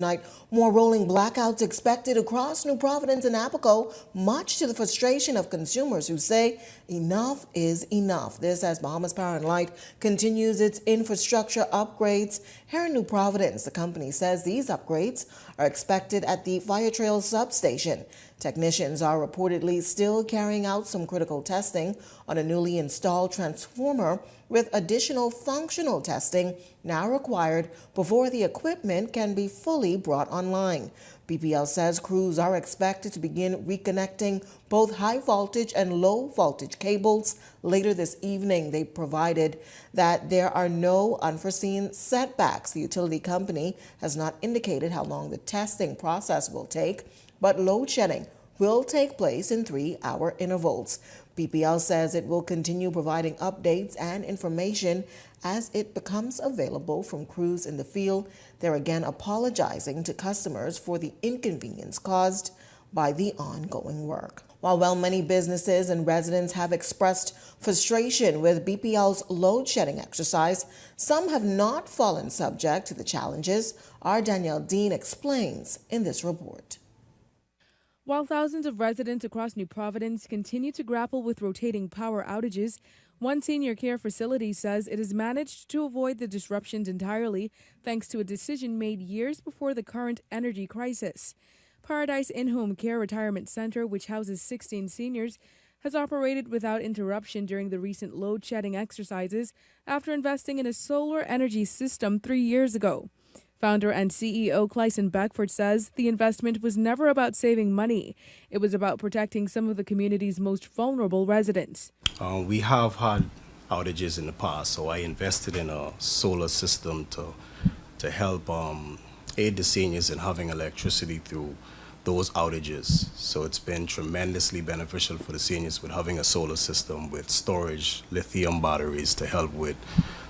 Tonight, more rolling blackouts expected across New Providence and Apico, much to the frustration of consumers who say enough is enough. This as Bahamas Power and Light continues its infrastructure upgrades. Here in New Providence, the company says these upgrades are expected at the Fire Trail substation. Technicians are reportedly still carrying out some critical testing on a newly installed transformer, with additional functional testing now required before the equipment can be fully brought online. BPL says crews are expected to begin reconnecting both high voltage and low voltage cables later this evening. They provided that there are no unforeseen setbacks. The utility company has not indicated how long the testing process will take, but load shedding will take place in 3-hour intervals. BPL says it will continue providing updates and information as it becomes available from crews in the field. They're again apologizing to customers for the inconvenience caused by the ongoing work. While many businesses and residents have expressed frustration with BPL's load shedding exercise, some have not fallen subject to the challenges. Our Danielle Dean explains in this report. While thousands of residents across New Providence continue to grapple with rotating power outages, one senior care facility says it has managed to avoid the disruptions entirely thanks to a decision made years before the current energy crisis. Paradise In-Home Care Retirement Center, which houses 16 seniors, has operated without interruption during the recent load shedding exercises after investing in a solar energy system 3 years ago. Founder and CEO Clyson Beckford says the investment was never about saving money. It was about protecting some of the community's most vulnerable residents. We have had outages in the past, so I invested in a solar system to help aid the seniors in having electricity through those outages. So it's been tremendously beneficial for the seniors with having a solar system with storage, lithium batteries to help with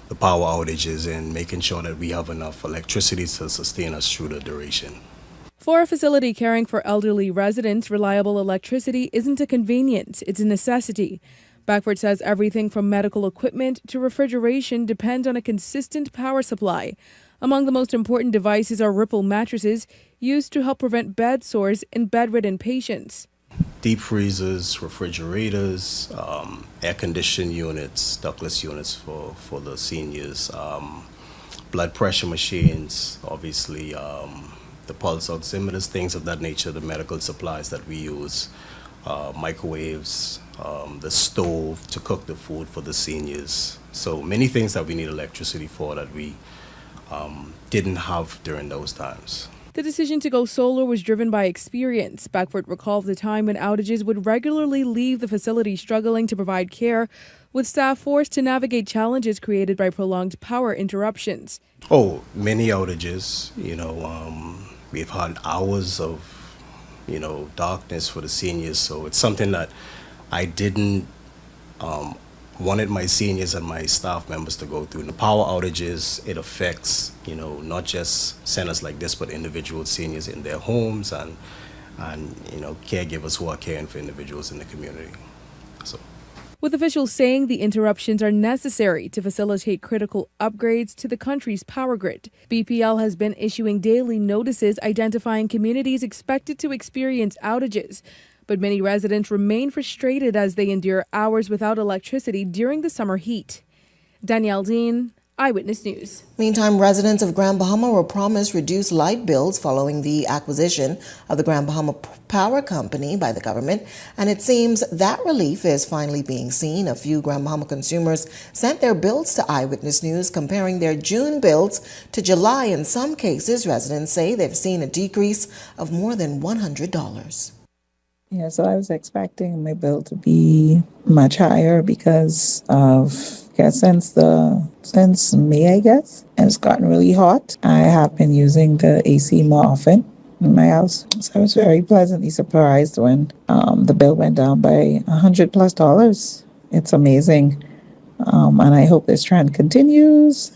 the power outages and making sure that we have enough electricity to sustain us through the duration. For a facility caring for elderly residents, reliable electricity isn't a convenience, it's a necessity. Beckford says everything from medical equipment to refrigeration depends on a consistent power supply. Among the most important devices are Ripple mattresses used to help prevent bed sores in bedridden patients. Deep freezers, refrigerators, air conditioning units, ductless units for the seniors, blood pressure machines, obviously the pulse oximeters, things of that nature, the medical supplies that we use, microwaves, the stove to cook the food for the seniors. So many things that we need electricity for that we didn't have during those times. The decision to go solar was driven by experience. Beckford recalled the time when outages would regularly leave the facility struggling to provide care, with staff forced to navigate challenges created by prolonged power interruptions. Oh, many outages. We've had hours of, darkness for the seniors. So it's something that I didn't wanted my seniors and my staff members to go through. The power outages, it affects, not just centers like this, but individual seniors in their homes and caregivers who are caring for individuals in the community. So, with officials saying the interruptions are necessary to facilitate critical upgrades to the country's power grid. BPL has been issuing daily notices identifying communities expected to experience outages. But many residents remain frustrated as they endure hours without electricity during the summer heat. Danielle Dean, Eyewitness News. Meantime, residents of Grand Bahama were promised reduced light bills following the acquisition of the Grand Bahama Power Company by the government, and it seems that relief is finally being seen. A few Grand Bahama consumers sent their bills to Eyewitness News comparing their June bills to July. In some cases, residents say they've seen a decrease of more than $100. Yeah, so I was expecting my bill to be much higher because of, since May, I guess, and it's gotten really hot. I have been using the AC more often in my house. So I was very pleasantly surprised when the bill went down by $100+. It's amazing. And I hope this trend continues.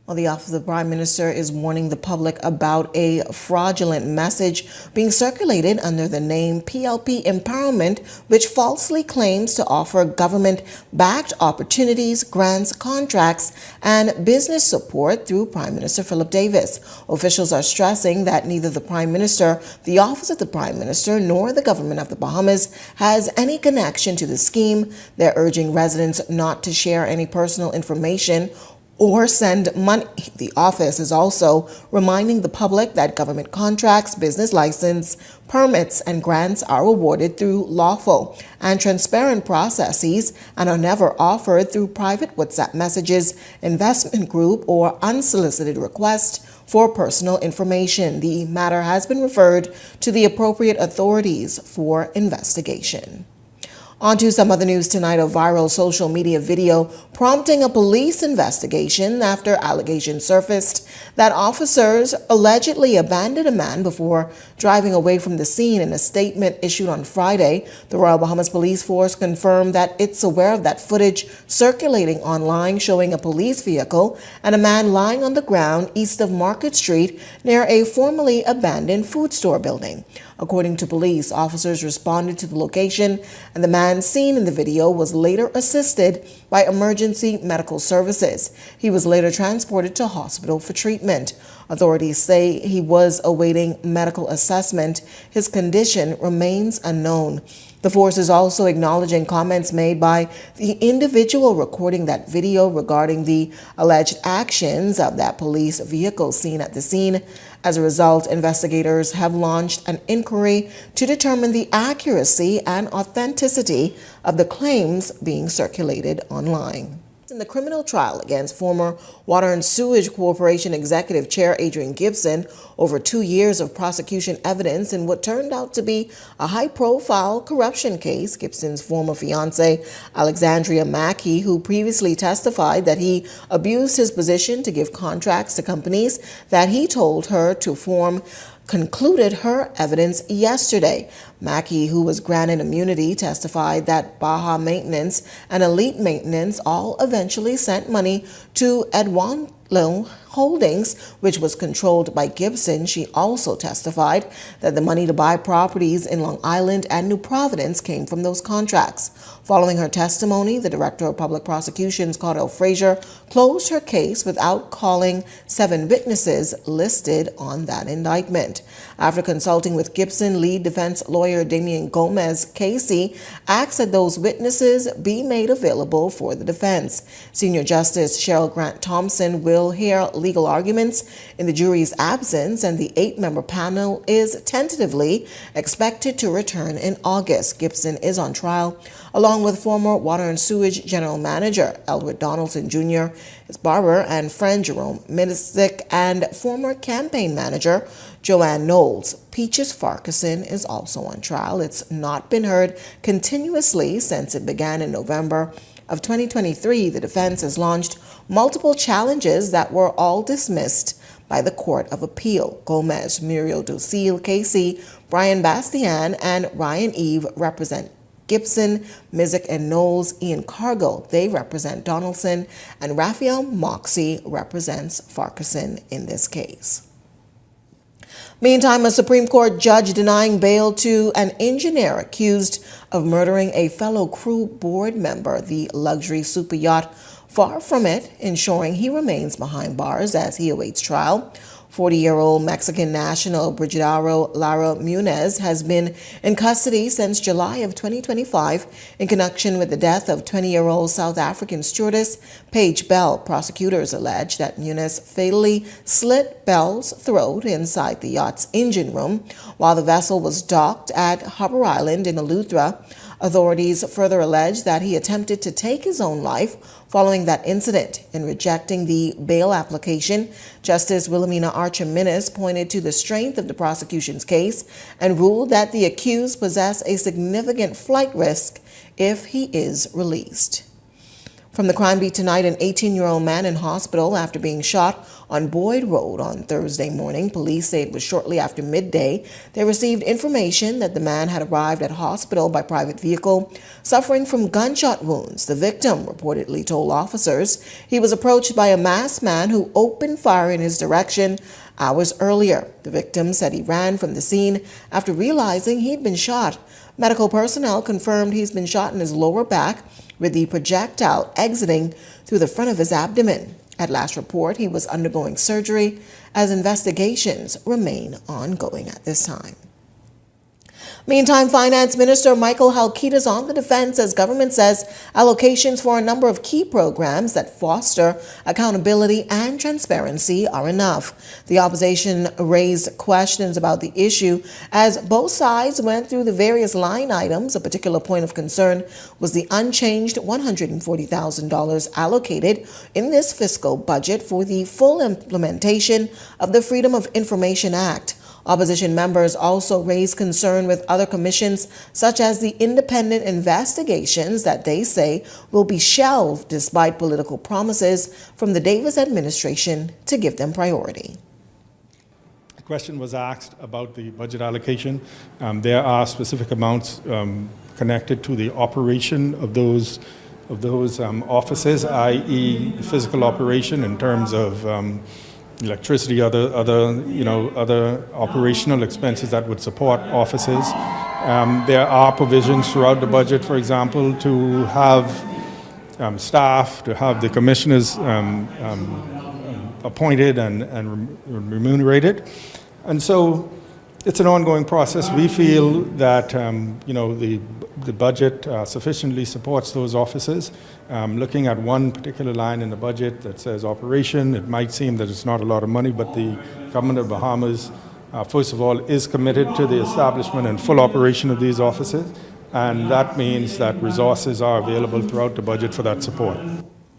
Well, the Office of the Prime Minister is warning the public about a fraudulent message being circulated under the name PLP Empowerment, which falsely claims to offer government-backed opportunities, grants, contracts, and business support through Prime Minister Philip Davis. Officials are stressing that neither the Prime Minister, the Office of the Prime Minister, nor the government of the Bahamas has any connection to the scheme. They're urging residents not to share any personal information or send money. The office is also reminding the public that government contracts, business license, permits, and grants are awarded through lawful and transparent processes and are never offered through private WhatsApp messages, investment group, or unsolicited requests for personal information. The matter has been referred to the appropriate authorities for investigation. On to some other news tonight. A viral social media video prompting a police investigation after allegations surfaced that officers allegedly abandoned a man before driving away from the scene. In a statement issued on Friday, the Royal Bahamas Police Force confirmed that it's aware of that footage circulating online showing a police vehicle and a man lying on the ground east of Market Street near a formerly abandoned food store building. According to police, officers responded to the location, and the man seen in the video was later assisted by emergency medical services. He was later transported to hospital for treatment. Authorities say he was awaiting medical assessment. His condition remains unknown. The force is also acknowledging comments made by the individual recording that video regarding the alleged actions of that police vehicle seen at the scene. As a result, investigators have launched an inquiry to determine the accuracy and authenticity of the claims being circulated online. In the criminal trial against former Water and Sewage Corporation Executive Chair Adrian Gibson over 2 years of prosecution evidence in what turned out to be a high-profile corruption case, Gibson's former fiancée, Alexandria Mackey, who previously testified that he abused his position to give contracts to companies that he told her to form, concluded her evidence yesterday. Mackey, who was granted immunity, testified that Baja Maintenance and Elite Maintenance all eventually sent money to Edwanlo Holdings, which was controlled by Gibson. She also testified that the money to buy properties in Long Island and New Providence came from those contracts. Following her testimony, the Director of Public Prosecutions, Caudell Frazier, closed her case without calling 7 witnesses listed on that indictment. After consulting with Gibson, lead defense lawyer Damian Gomez Casey asked that those witnesses be made available for the defense. Senior Justice Cheryl Grant Thompson will hear legal arguments in the jury's absence, and the 8-member panel is tentatively expected to return in August. Gibson is on trial along with former Water and Sewage General Manager Elwood Donaldson Jr., his barber and friend Jerome Minisick, and former campaign manager Joanne Knowles. Peaches Farquharson is also on trial. It's not been heard continuously since it began in November of 2023. The defense has launched multiple challenges that were all dismissed by the Court of Appeal. Gomez, Muriel Docile, Casey, Brian Bastian, and Ryan Eve represent Gibson, Mizik and Knowles. Ian Cargill, they represent Donaldson, and Raphael Moxie represents Farquharson in this case. Meantime, a Supreme Court judge denying bail to an engineer accused of murdering a fellow crew board member. The luxury super yacht, far from it, ensuring he remains behind bars as he awaits trial. 40-year-old Mexican national Brigidaro Lara Munez has been in custody since July of 2025 in connection with the death of 20-year-old South African stewardess Paige Bell. Prosecutors allege that Munez fatally slit Bell's throat inside the yacht's engine room while the vessel was docked at Harbour Island in Eleuthera. Authorities further allege that he attempted to take his own life following that incident. In rejecting the bail application, Justice Wilhelmina Archer-Minnis pointed to the strength of the prosecution's case and ruled that the accused possess a significant flight risk if he is released. From the crime beat tonight, an 18-year-old man in hospital after being shot on Boyd Road on Thursday morning. Police say it was shortly after midday. They received information that the man had arrived at hospital by private vehicle, suffering from gunshot wounds. The victim reportedly told officers he was approached by a masked man who opened fire in his direction hours earlier. The victim said he ran from the scene after realizing he'd been shot. Medical personnel confirmed he's been shot in his lower back, with the projectile exiting through the front of his abdomen. At last report, he was undergoing surgery as investigations remain ongoing at this time. Meantime, Finance Minister Michael Halkett is on the defense as government says allocations for a number of key programs that foster accountability and transparency are enough. The opposition raised questions about the issue as both sides went through the various line items. A particular point of concern was the unchanged $140,000 allocated in this fiscal budget for the full implementation of the Freedom of Information Act. Opposition members also raised concern with other commissions, such as the independent investigations that they say will be shelved despite political promises from the Davis administration to give them priority. The question was asked about the budget allocation. There are specific amounts connected to the operation of those offices, i.e., physical operation in terms of electricity, other operational expenses that would support offices. There are provisions throughout the budget, for example, to have staff, to have the commissioners appointed and remunerated. And so it's an ongoing process. We feel that the budget sufficiently supports those offices. Looking at one particular line in the budget that says operation, it might seem that it's not a lot of money, but the government of Bahamas, first of all, is committed to the establishment and full operation of these offices, and that means that resources are available throughout the budget for that support.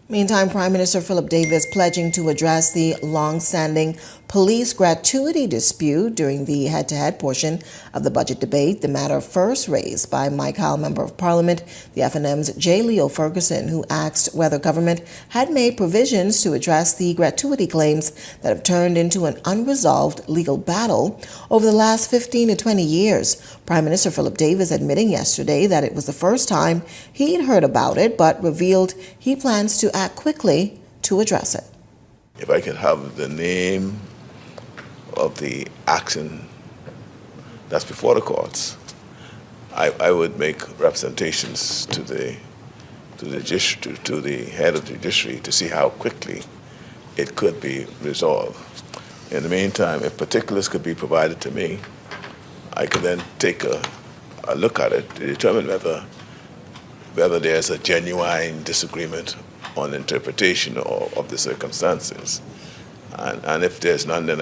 Meantime, Prime Minister Philip Davis pledging to address the long-standing police gratuity dispute during the head-to-head portion of the budget debate, the matter first raised by Mike Howell, Member of Parliament, the FNM's J. Leo Ferguson, who asked whether government had made provisions to address the gratuity claims that have turned into an unresolved legal battle over the last 15 to 20 years. Prime Minister Philip Davis admitting yesterday that it was the first time he'd heard about it, but revealed he plans to act quickly to address it. If I could have the name of the action that's before the courts, I would make representations to the head of the judiciary to see how quickly it could be resolved. In the meantime, if particulars could be provided to me, I could then take a look at it to determine whether there's a genuine disagreement on interpretation of the circumstances, and if there's none, then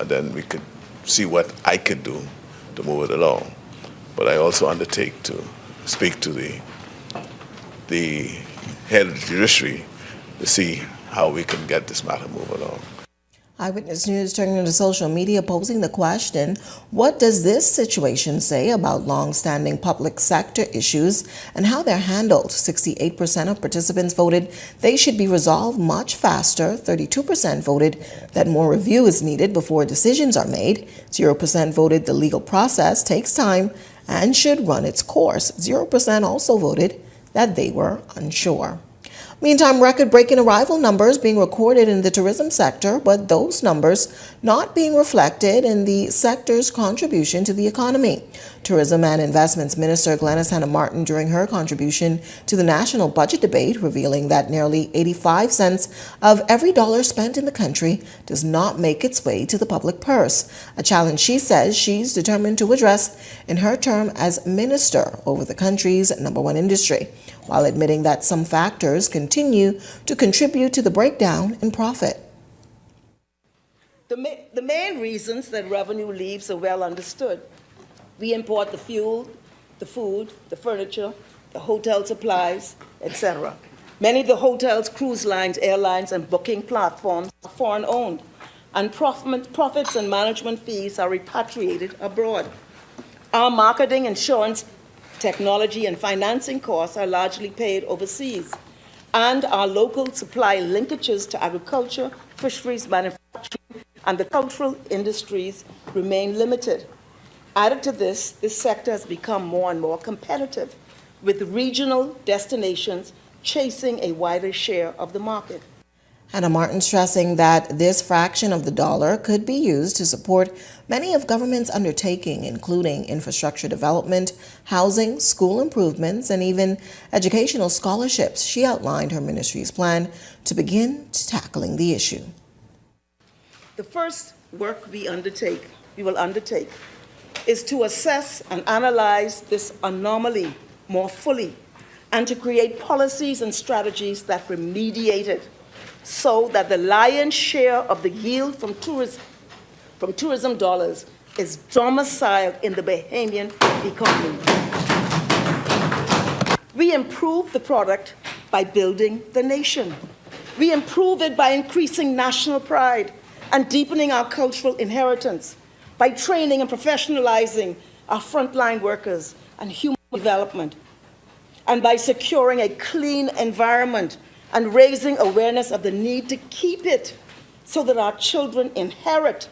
then we could see what I could do to move it along. But I also undertake to speak to the head of the judiciary to see how we can get this matter moved along. Eyewitness News turning to social media, posing the question, what does this situation say about long-standing public sector issues and how they're handled? 68% of participants voted they should be resolved much faster. 32% voted that more review is needed before decisions are made. 0% voted the legal process takes time and should run its course. 0% also voted that they were unsure. Meantime, record-breaking arrival numbers being recorded in the tourism sector, but those numbers not being reflected in the sector's contribution to the economy. Tourism and Investments Minister Glenys Hanna-Martin during her contribution to the national budget debate, revealing that nearly 85 cents of every dollar spent in the country does not make its way to the public purse, a challenge she says she's determined to address in her term as minister over the country's #1 industry, while admitting that some factors continue to contribute to the breakdown in profit. The main reasons that revenue leaves are well understood. We import the fuel, the food, the furniture, the hotel supplies, etc. Many of the hotels, cruise lines, airlines, and booking platforms are foreign-owned, and profits and management fees are repatriated abroad. Our marketing, insurance, technology, and financing costs are largely paid overseas. and our local supply linkages to agriculture, fisheries, manufacturing, and the cultural industries remain limited. Added to this, this sector has become more and more competitive, with regional destinations chasing a wider share of the market. Hannah Martin stressing that this fraction of the dollar could be used to support many of government's undertaking, including infrastructure development, housing, school improvements, and even educational scholarships. She outlined her ministry's plan to begin tackling the issue. The first work we will undertake, is to assess and analyze this anomaly more fully and to create policies and strategies that remediate it, so that the lion's share of the yield from tourism dollars is domiciled in the Bahamian economy. We improve the product by building the nation. We improve it by increasing national pride and deepening our cultural inheritance, by training and professionalizing our frontline workers and human development, and by securing a clean environment and raising awareness of the need to keep it so that our children inherit.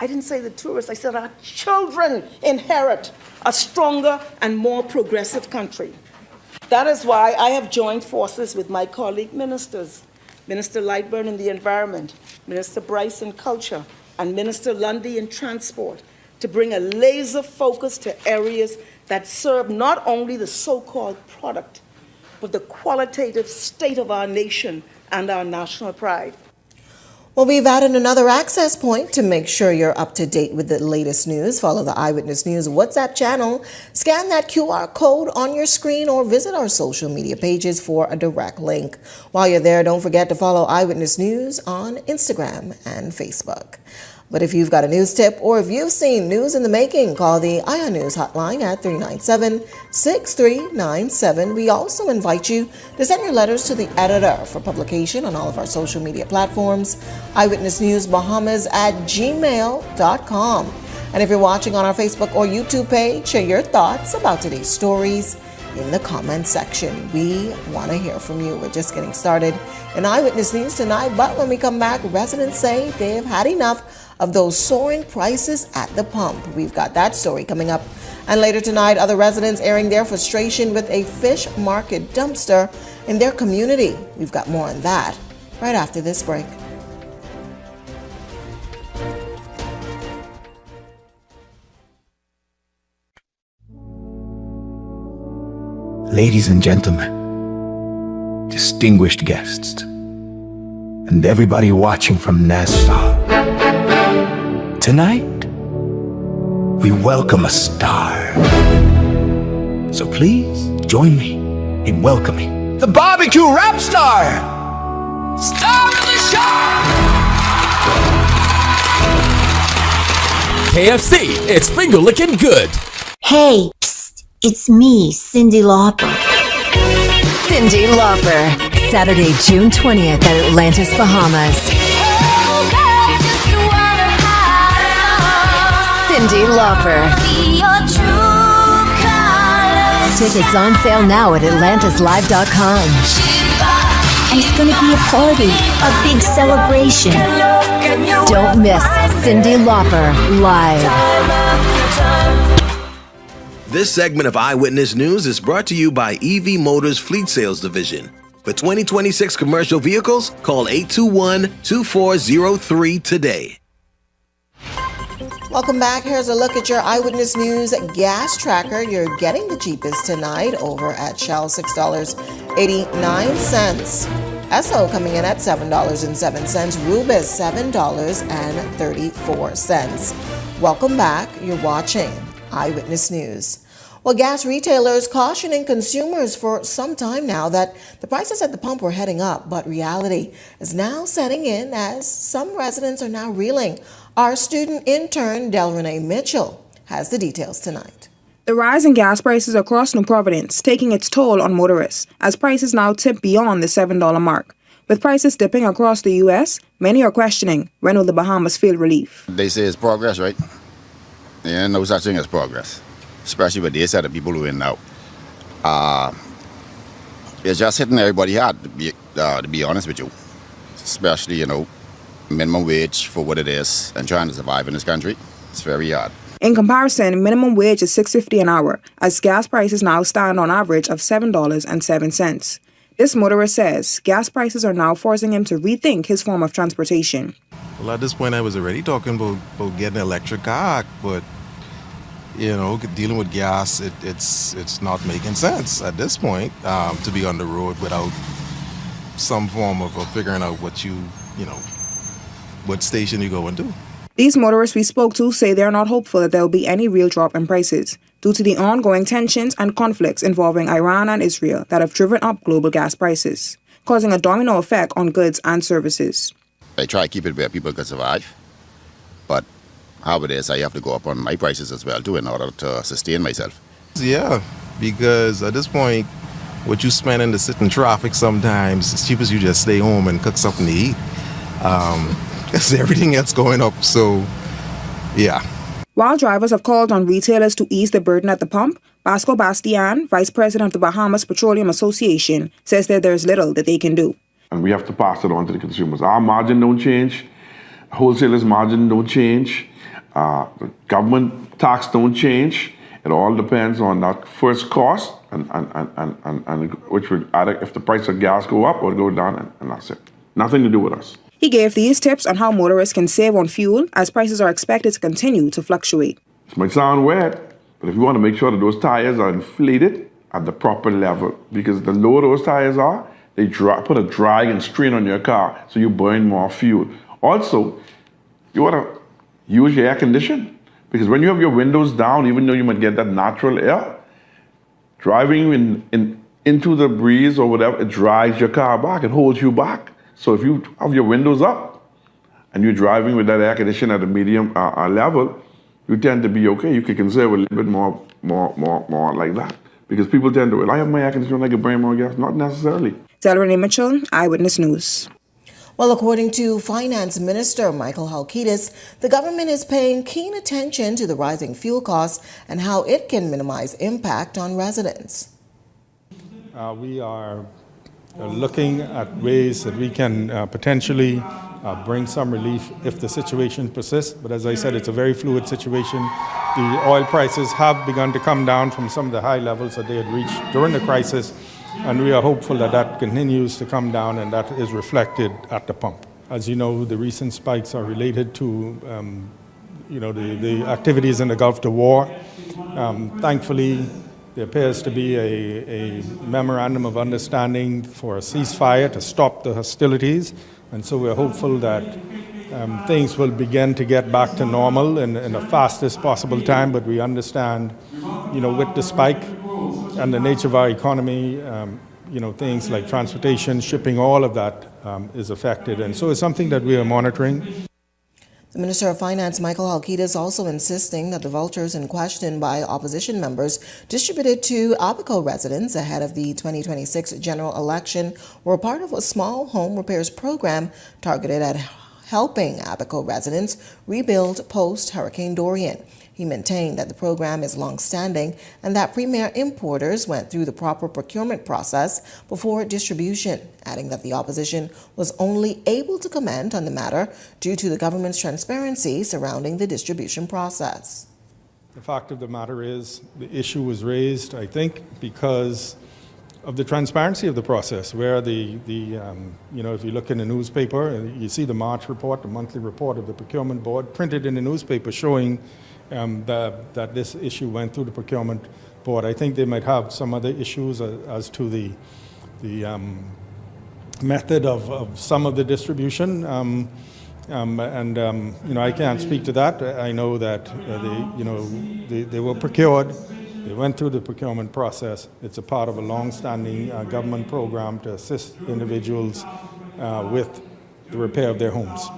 I didn't say the tourists, I said our children inherit a stronger and more progressive country. That is why I have joined forces with my colleague ministers, Minister Lightburn in the Environment, Minister Bryce in Culture, and Minister Lundy in Transport, to bring a laser focus to areas that serve not only the so-called product, but the qualitative state of our nation and our national pride. Well, we've added another access point to make sure you're up to date with the latest news. Follow the Eyewitness News WhatsApp channel, scan that QR code on your screen, or visit our social media pages for a direct link. While you're there, don't forget to follow Eyewitness News on Instagram and Facebook. But if you've got a news tip or if you've seen news in the making, call the Eye News hotline at 397-6397. We also invite you to send your letters to the editor for publication on all of our social media platforms, Eyewitness News Bahamas at gmail.com. And if you're watching on our Facebook or YouTube page, share your thoughts about today's stories in the comment section. We want to hear from you. We're just getting started in Eyewitness News tonight, but when we come back, residents say they've had enough of those soaring prices at the pump. We've got that story coming up. And later tonight, other residents airing their frustration with a fish market dumpster in their community. We've got more on that right after this break. Ladies and gentlemen, distinguished guests, and everybody watching from Nassau. Tonight, we welcome a star. So please join me in welcoming the barbecue rap star, star of the show! KFC, it's finger licking good. Hey, psst, it's me, Cyndi Lauper. Cyndi Lauper, Saturday, June 20th at Atlantis, Bahamas. Cyndi Lauper. Tickets on sale now at atlantislive.com. And it's gonna be a party, a big celebration. Don't miss Cyndi Lauper live. This segment of Eyewitness News is brought to you by EV Motors Fleet Sales Division. For 2026 commercial vehicles, call 821-2403 today. Welcome back. Here's a look at your Eyewitness News gas tracker. You're getting the cheapest tonight over at Shell, $6.89. Esso coming in at $7.07. Rubis, $7.34. Welcome back. You're watching Eyewitness News. Well, gas retailers cautioning consumers for some time now that the prices at the pump were heading up, but reality is now setting in as some residents are now reeling. Our student intern, Delrenee Mitchell, has the details tonight. The rise in gas prices across New Providence taking its toll on motorists, as prices now tip beyond the $7 mark. With prices dipping across the U.S., many are questioning when will the Bahamas feel relief. They say it's progress, right? Yeah, no such thing as progress, especially with the set of people who are in now. It's just hitting everybody hard, to be honest with you. Especially, minimum wage for what it is and trying to survive in this country. It's very hard. In comparison, minimum wage is $6.50 an hour, as gas prices now stand on average of $7.07. This motorist says gas prices are now forcing him to rethink his form of transportation. Well, at this point, I was already talking about getting an electric car, but dealing with gas, it's not making sense at this point to be on the road without some form of figuring out what station you go into. These motorists we spoke to say they are not hopeful that there will be any real drop in prices due to the ongoing tensions and conflicts involving Iran and Israel that have driven up global gas prices, causing a domino effect on goods and services. I try to keep it where people can survive, but how it is, I have to go up on my prices as well too in order to sustain myself. Yeah, because at this point, what you spending to sit in traffic sometimes, it's cheap as you just stay home and cook something to eat. Because everything else going up, so yeah. While drivers have called on retailers to ease the burden at the pump, Basco Bastian, Vice President of the Bahamas Petroleum Association, says that there's little that they can do. And we have to pass it on to the consumers. Our margin don't change, wholesalers' margin don't change, the government tax don't change. It all depends on that first cost and which would either if the price of gas go up or go down, and that's it. Nothing to do with us. He gave these tips on how motorists can save on fuel as prices are expected to continue to fluctuate. This might sound weird, but if you want to make sure that those tires are inflated at the proper level, because the lower those tires are, they put a drag and strain on your car, so you burn more fuel. Also, you want to use your air condition, because when you have your windows down, even though you might get that natural air, driving into the breeze or whatever, it drags your car back, it holds you back. So if you have your windows up and you're driving with that air condition at a medium level, you tend to be okay. You can conserve a little bit more like that. Because people tend to, well, I have my air conditioner, I can burn more gas. Not necessarily. Delrene Mitchell, Eyewitness News. Well, according to Finance Minister Michael Halkitis, the government is paying keen attention to the rising fuel costs and how it can minimize impact on residents. We are looking at ways that we can potentially bring some relief if the situation persists. But as I said, it's a very fluid situation. The oil prices have begun to come down from some of the high levels that they had reached during the crisis, and we are hopeful that that continues to come down and that is reflected at the pump. As you know, the recent spikes are related to the activities in the Gulf to war. Thankfully, there appears to be a memorandum of understanding for a ceasefire to stop the hostilities, and so we're hopeful that things will begin to get back to normal in the fastest possible time. But we understand, with the spike and the nature of our economy, things like transportation, shipping, all of that is affected, and so it's something that we are monitoring. The Minister of Finance, Michael Halkitis, also insisting that the vouchers in question by opposition members distributed to Abaco residents ahead of the 2026 general election were part of a small home repairs program targeted at helping Abaco residents rebuild post-Hurricane Dorian. He maintained that the program is long-standing and that premier importers went through the proper procurement process before distribution, adding that the opposition was only able to comment on the matter due to the government's transparency surrounding the distribution process. The fact of the matter is the issue was raised, I think, because of the transparency of the process, where if you look in the newspaper, you see the March report, the monthly report of the procurement board printed in the newspaper showing that this issue went through the procurement board. I think they might have some other issues as to the method of some of the distribution, I can't speak to that. I know that they were procured. They went through the procurement process. It's a part of a long-standing government program to assist individuals with the repair of their homes.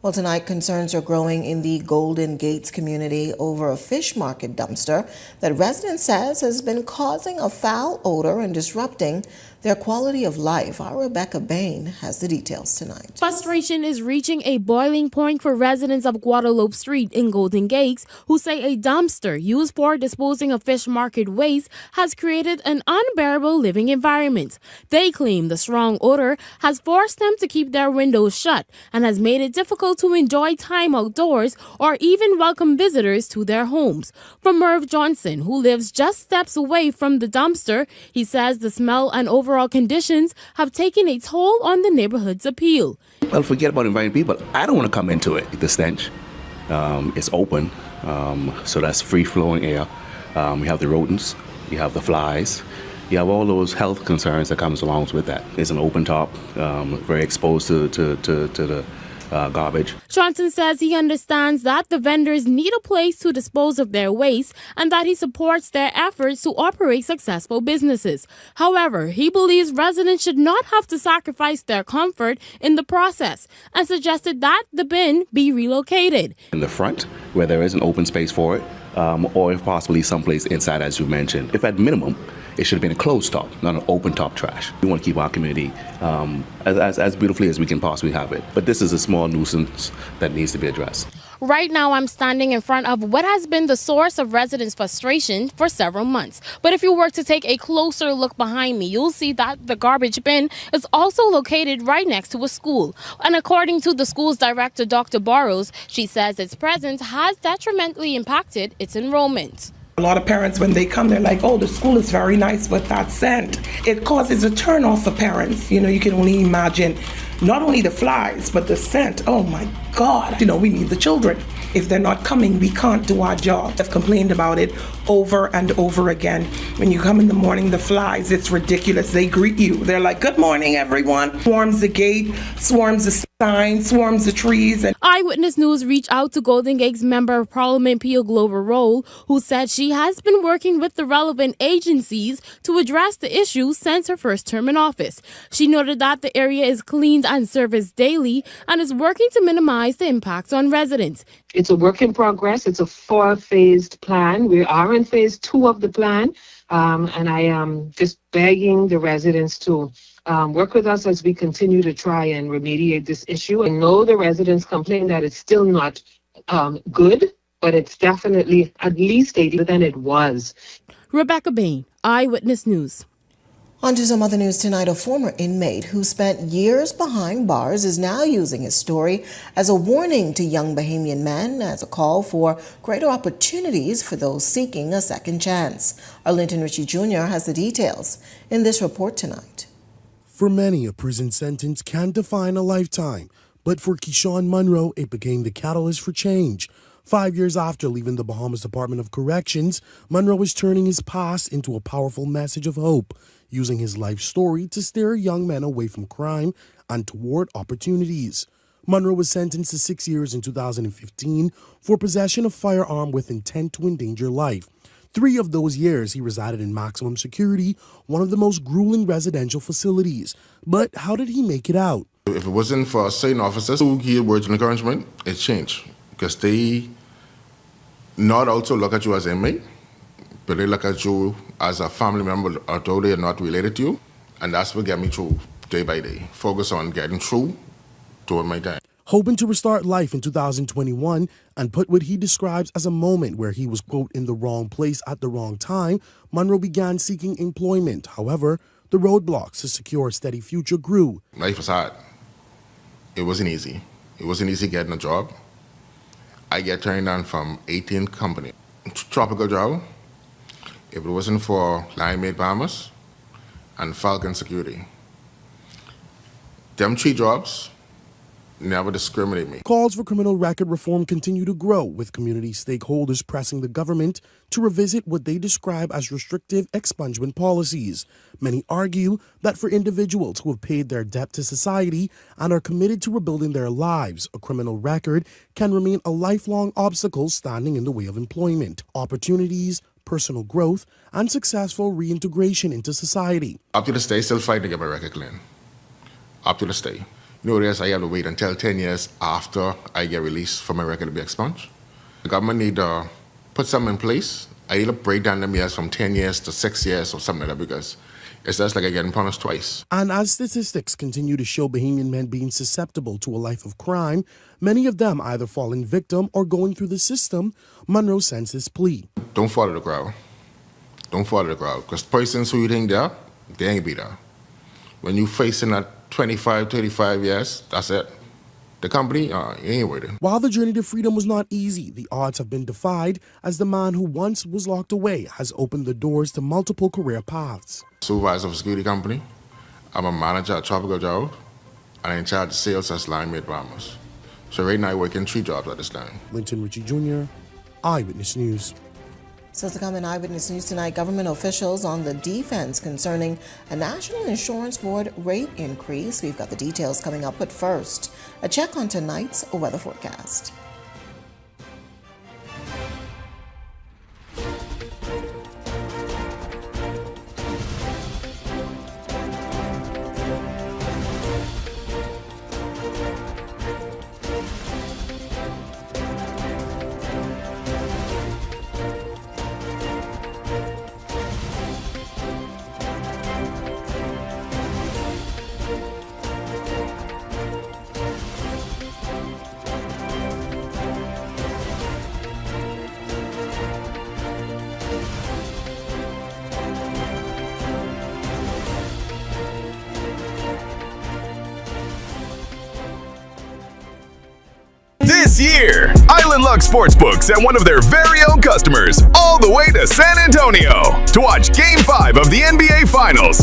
Well, tonight, concerns are growing in the Golden Gates community over a fish market dumpster that residents says has been causing a foul odor and disrupting their quality of life. Our Rebecca Bain has the details tonight. Frustration is reaching a boiling point for residents of Guadalupe Street in Golden Gates who say a dumpster used for disposing of fish market waste has created an unbearable living environment. They claim the strong odor has forced them to keep their windows shut and has made it difficult to enjoy time outdoors or even welcome visitors to their homes. From Merv Johnson, who lives just steps away from the dumpster, he says the smell and overall conditions have taken a toll on the neighborhood's appeal. Well, forget about inviting people. I don't want to come into it. The stench, it's open, so that's free-flowing air. We have the rodents, you have the flies, you have all those health concerns that comes along with that. It's an open top, very exposed to the garbage. Johnson says he understands that the vendors need a place to dispose of their waste and that he supports their efforts to operate successful businesses. However, he believes residents should not have to sacrifice their comfort in the process and suggested that the bin be relocated. In the front, where there is an open space for it, or if possibly someplace inside, as you mentioned. If at minimum, it should have been a closed top, not an open top trash. We want to keep our community as beautifully as we can possibly have it. But this is a small nuisance that needs to be addressed. Right now, I'm standing in front of what has been the source of residents' frustration for several months. But if you were to take a closer look behind me, you'll see that the garbage bin is also located right next to a school. And according to the school's director, Dr. Burrows, she says its presence has detrimentally impacted its enrollment. A lot of parents, when they come, they're like, oh, the school is very nice, but that scent, it causes a turn off for parents. You know, you can only imagine not only the flies, but the scent. Oh my God, you know, we need the children. If they're not coming, we can't do our job. I've complained about it over and over again. When you come in the morning, the flies, it's ridiculous. They greet you. They're like, good morning, everyone. Swarms the gate, swarms the sign, swarms the trees. And Eyewitness News reached out to Golden Gates Member of Parliament Pio Glover Roll, who said she has been working with the relevant agencies to address the issue since her first term in office. She noted that the area is cleaned and serviced daily and is working to minimize the impact on residents. It's a work in progress. It's a 4-phased plan. We are in phase 2 of the plan, and I am just begging the residents to work with us as we continue to try and remediate this issue. I know the residents complain that it's still not good, but it's definitely at least 80 than it was. Rebecca Bain, Eyewitness News. On to some other news tonight. A former inmate who spent years behind bars is now using his story as a warning to young Bahamian men, as a call for greater opportunities for those seeking a second chance. Arlington Ritchie Jr. has the details in this report tonight. For many, a prison sentence can define a lifetime, but for Keyshawn Monroe, it became the catalyst for change. 5 years after leaving the Bahamas Department of Corrections, Monroe is turning his past into a powerful message of hope, using his life story to steer young men away from crime and toward opportunities. Monroe was sentenced to 6 years in 2015 for possession of firearm with intent to endanger life. 3 of those years, he resided in maximum security, one of the most grueling residential facilities. But how did he make it out? If it wasn't for certain officers who hear words of encouragement, it changed. Because they not also look at you as an inmate, but they look at you as a family member, although they are not related to you. And that's what got me through day by day. Focus on getting through toward my time. Hoping to restart life in 2021 and put what he describes as a moment where he was, quote, in the wrong place at the wrong time, Monroe began seeking employment. However, the roadblocks to secure a steady future grew. Life was hard. It wasn't easy. It wasn't easy getting a job. I get turned down from 18 companies. Tropical job, if it wasn't for Lion-Made Bahamas and Falcon Security. Them 3 jobs never discriminate me. Calls for criminal record reform continue to grow, with community stakeholders pressing the government to revisit what they describe as restrictive expungement policies. Many argue that for individuals who have paid their debt to society and are committed to rebuilding their lives, a criminal record can remain a lifelong obstacle standing in the way of employment, opportunities, personal growth, and successful reintegration into society. Up to this day, still fighting to get my record clean. Up to this day. Notice I have to wait until 10 years after I get released for my record to be expunged. The government need to put something in place. I either break down them years from 10 years to 6 years or something like that, because it's just like I getting punished twice. And as statistics continue to show Bahamian men being susceptible to a life of crime, many of them either falling victim or going through the system, Monroe sends his plea. Don't follow the crowd. Don't follow the crowd, because persons who you think they ain't be there. When you facing that 25, 35 years, that's it. The company, you ain't worth it. While the journey to freedom was not easy, the odds have been defied as the man who once was locked away has opened the doors to multiple career paths. Supervisor of a security company, I'm a manager at Tropical Job, and I'm in charge of sales at Limelight Bahamas. So right now I work in 3 jobs at this time. Linton Ritchie Jr., Eyewitness News. So to come in Eyewitness News tonight, government officials on the defense concerning a National Insurance Board rate increase. We've got the details coming up, but first, a check on tonight's weather forecast. This year, Island Luck Sportsbook sent one of their very own customers all the way to San Antonio to watch Game 5 of the NBA Finals.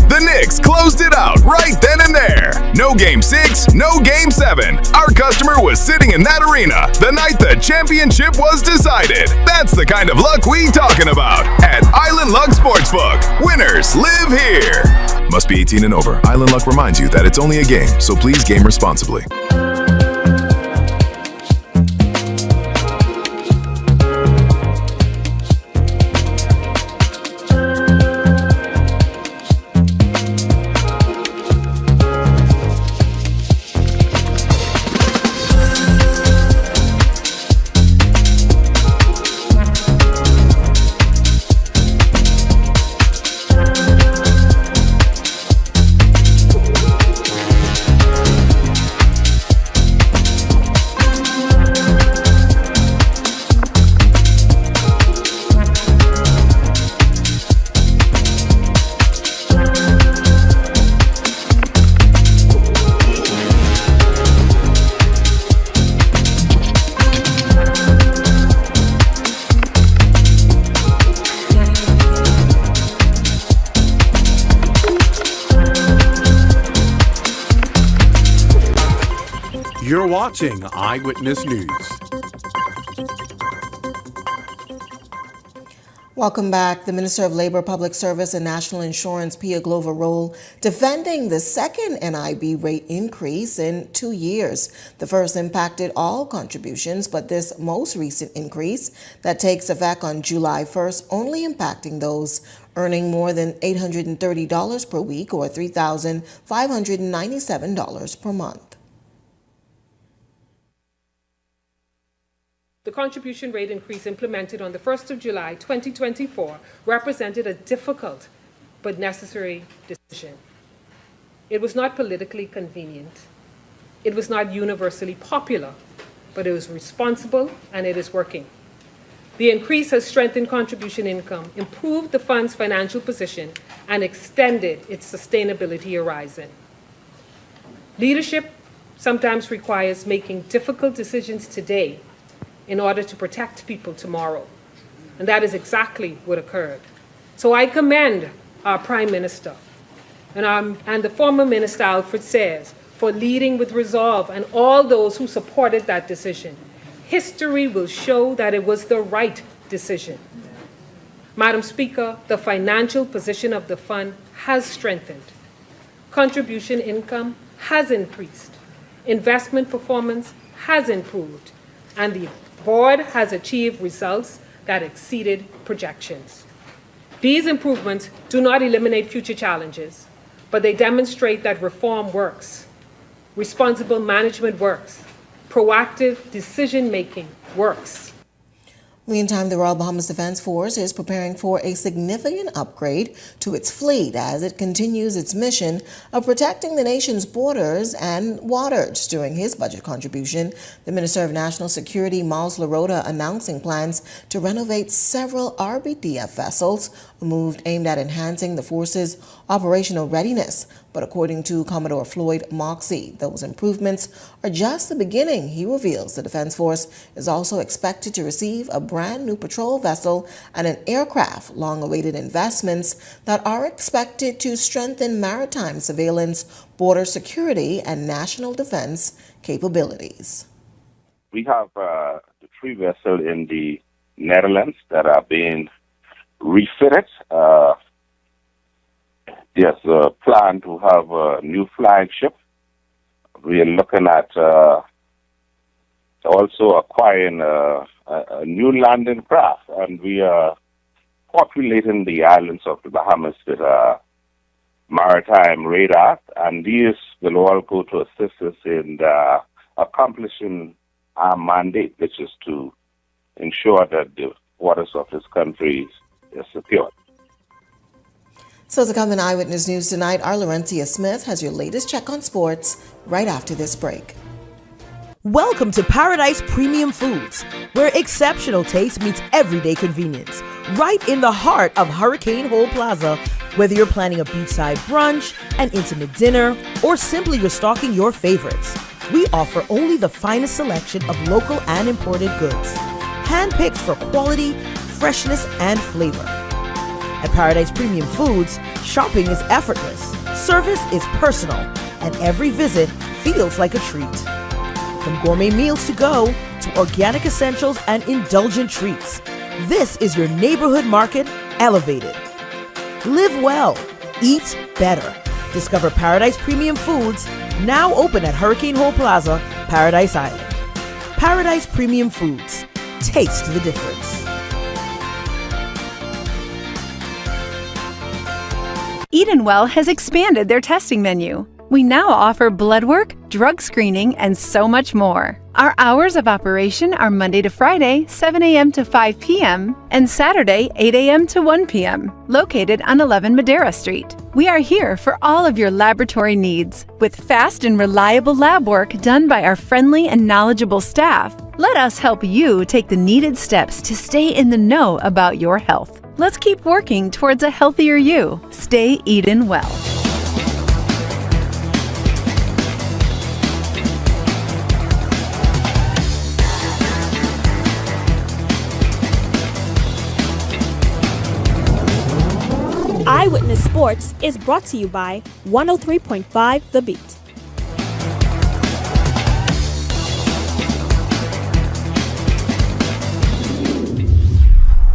The Knicks closed it out right then and there. No Game 6, no Game 7. Our customer was sitting in that arena the night the championship was decided. That's the kind of luck we talking about at Island Luck Sportsbook. Winners live here. Must be 18 and over. Island Luck reminds you that it's only a game, so please game responsibly. You're watching Eyewitness News. Welcome back. The Minister of Labor, Public Service and National Insurance, Pia Glover-Roll, defending the second NIB rate increase in 2 years. The first impacted all contributions, but this most recent increase that takes effect on July 1st only impacting those earning more than $830 per week or $3,597 per month. The contribution rate increase implemented on the 1st of July 2024 represented a difficult but necessary decision. It was not politically convenient. It was not universally popular, but it was responsible and it is working. The increase has strengthened contribution income, improved the fund's financial position, and extended its sustainability horizon. Leadership sometimes requires making difficult decisions today in order to protect people tomorrow. And that is exactly what occurred. So I commend our Prime Minister and the former Minister Alfred Sayers for leading with resolve and all those who supported that decision. History will show that it was the right decision. Madam Speaker, the financial position of the fund has strengthened. Contribution income has increased. Investment performance has improved. And the board has achieved results that exceeded projections. These improvements do not eliminate future challenges, but they demonstrate that reform works, responsible management works, proactive decision-making works. Meantime, the Royal Bahamas Defense Force is preparing for a significant upgrade to its fleet as it continues its mission of protecting the nation's borders and waters. During his budget contribution, the Minister of National Security, Miles LaRota, announcing plans to renovate several RBDF vessels, a move aimed at enhancing the force's operational readiness. But according to Commodore Floyd Moxey, those improvements are just the beginning. He reveals the Defense Force is also expected to receive a brand new patrol vessel and an aircraft, long-awaited investments that are expected to strengthen maritime surveillance, border security, and national defense capabilities. We have the 3 vessels in the Netherlands that are being refitted. There's a plan to have a new flagship. We are looking at also acquiring a new landing craft, and we are populating the islands of the Bahamas with maritime radar, and these will all go to assist us in accomplishing our mandate, which is to ensure that the waters of this country is secure. So to come in Eyewitness News tonight, our Laurentia Smith has your latest check on sports right after this break. Welcome to Paradise Premium Foods, where exceptional taste meets everyday convenience. Right in the heart of Hurricane Hole Plaza, whether you're planning a beachside brunch, an intimate dinner, or simply restocking your favorites, we offer only the finest selection of local and imported goods, handpicked for quality, freshness, and flavor. At Paradise Premium Foods, shopping is effortless, service is personal, and every visit feels like a treat. From gourmet meals to go to organic essentials and indulgent treats, this is your neighborhood market elevated. Live well, eat better. Discover Paradise Premium Foods, now open at Hurricane Hole Plaza, Paradise Island. Paradise Premium Foods. Taste the difference. Edenwell has expanded their testing menu. We now offer blood work, drug screening, and so much more. Our hours of operation are Monday to Friday, 7 a.m. to 5 p.m., and Saturday, 8 a.m. to 1 p.m., located on 11 Madeira Street. We are here for all of your laboratory needs, with fast and reliable lab work done by our friendly and knowledgeable staff. Let us help you take the needed steps to stay in the know about your health. Let's keep working towards a healthier you. Stay Eden well. Eyewitness Sports is brought to you by 103.5 The Beat.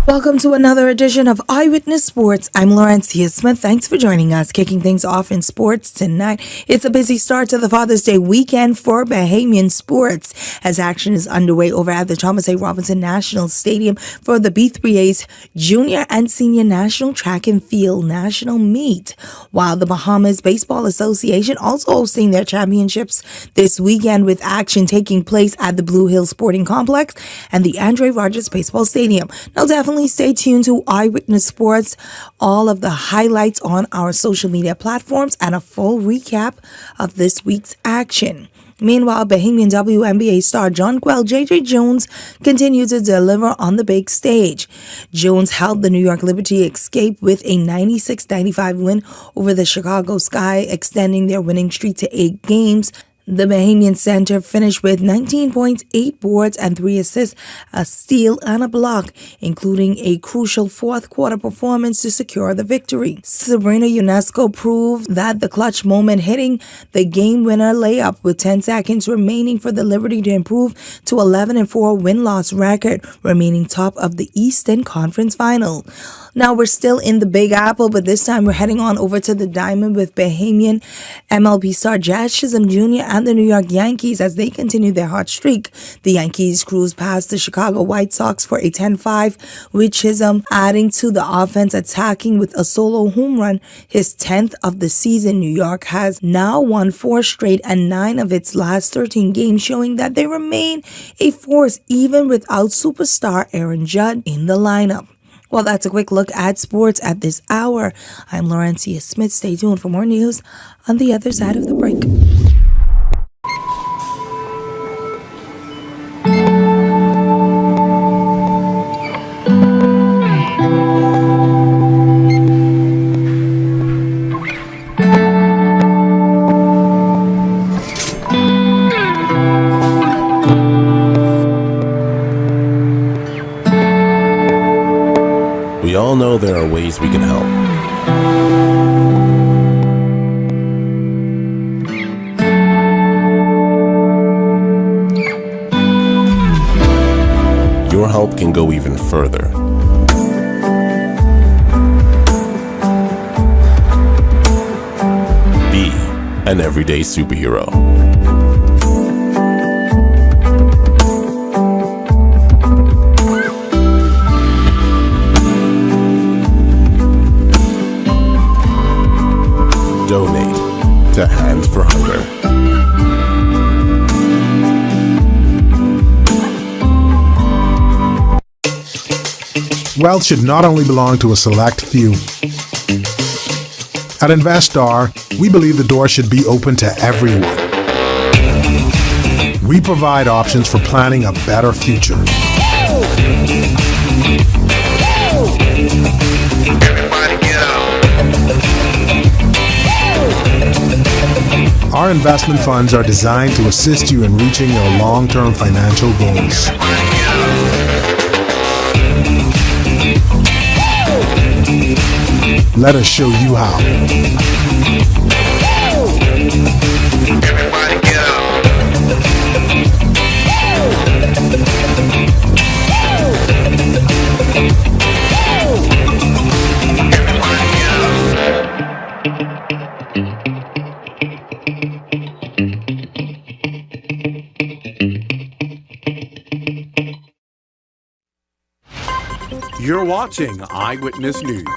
Welcome to another edition of Eyewitness Sports. I'm Laurentia Smith. Thanks for joining us. Kicking things off in sports tonight. It's a busy start to the Father's Day weekend for Bahamian sports as action is underway over at the Thomas A. Robinson National Stadium for the B3A's Junior and Senior National Track and Field National Meet, while the Bahamas Baseball Association also hosting their championships this weekend with action taking place at the Blue Hill Sporting Complex and the Andre Rogers Baseball Stadium. Now definitely stay tuned to Eyewitness Sports, all of the highlights on our social media platforms, and a full recap of this week's action. Meanwhile, Bahamian WNBA star Jonquel J.J. Jones continued to deliver on the big stage. Jones held the New York Liberty escape with a 96-95 win over the Chicago Sky, extending their winning streak to 8 games. The Bahamian center finished with 19 points, 8 boards, and 3 assists, a steal, and a block, including a crucial fourth-quarter performance to secure the victory. Sabrina Ionesco proved that the clutch moment, hitting the game-winner layup with 10 seconds remaining for the Liberty to improve to 11-4 win-loss record, remaining top of the Eastern Conference Final. Now we're still in the Big Apple, but this time we're heading on over to the Diamond with Bahamian MLB star Jazz Chisholm Jr. and and the New York Yankees as they continue their hot streak. The Yankees cruised past the Chicago White Sox for a 10-5, with Chisholm adding to the offense, attacking with a solo home run, his 10th of the season. New York has now won 4 straight and 9 of its last 13 games, showing that they remain a force even without superstar Aaron Judge in the lineup. Well, that's a quick look at sports at this hour. I'm Laurencia Smith. Stay tuned for more news on the other side of the break. We all know there are ways we can help. Your help can go even further. Be an everyday superhero. Donate to Hands for Hunger. Wealth should not only belong to a select few. At Investar, we believe the door should be open to everyone. We provide options for planning a better future. Our investment funds are designed to assist you in reaching your long-term financial goals. Let us show you how. You're watching Eyewitness News.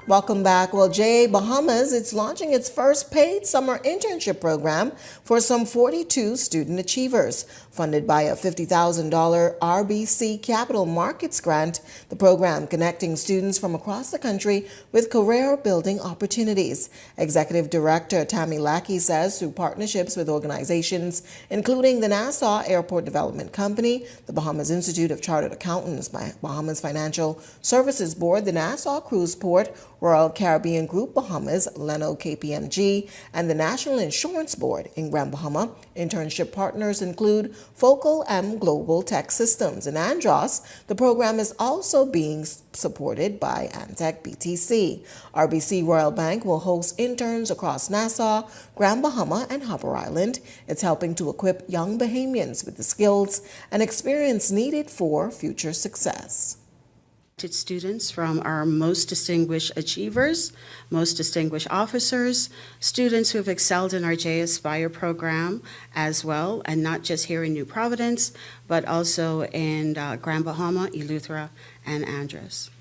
Welcome back. Well, JA Bahamas, it's launching its first paid summer internship program for some 42 student achievers. Funded by a $50,000 RBC Capital Markets grant, the program connecting students from across the country with career-building opportunities. Executive Director Tammy Lackey says through partnerships with organizations including the Nassau Airport Development Company, the Bahamas Institute of Chartered Accountants, Bahamas Financial Services Board, the Nassau Cruise Port, Royal Caribbean Group Bahamas, Leno KPMG, and the National Insurance Board in Grand Bahama. Internship partners include Focal M Global Tech Systems. In Andros, the program is also being supported by Antec BTC. RBC Royal Bank will host interns across Nassau, Grand Bahama, and Harbour Island. It's helping to equip young Bahamians with the skills and experience needed for future success. Students from our most distinguished achievers, most distinguished officers, students who have excelled in our J Aspire program as well, and not just here in New Providence, but also in Grand Bahama, Eleuthera, and Andros.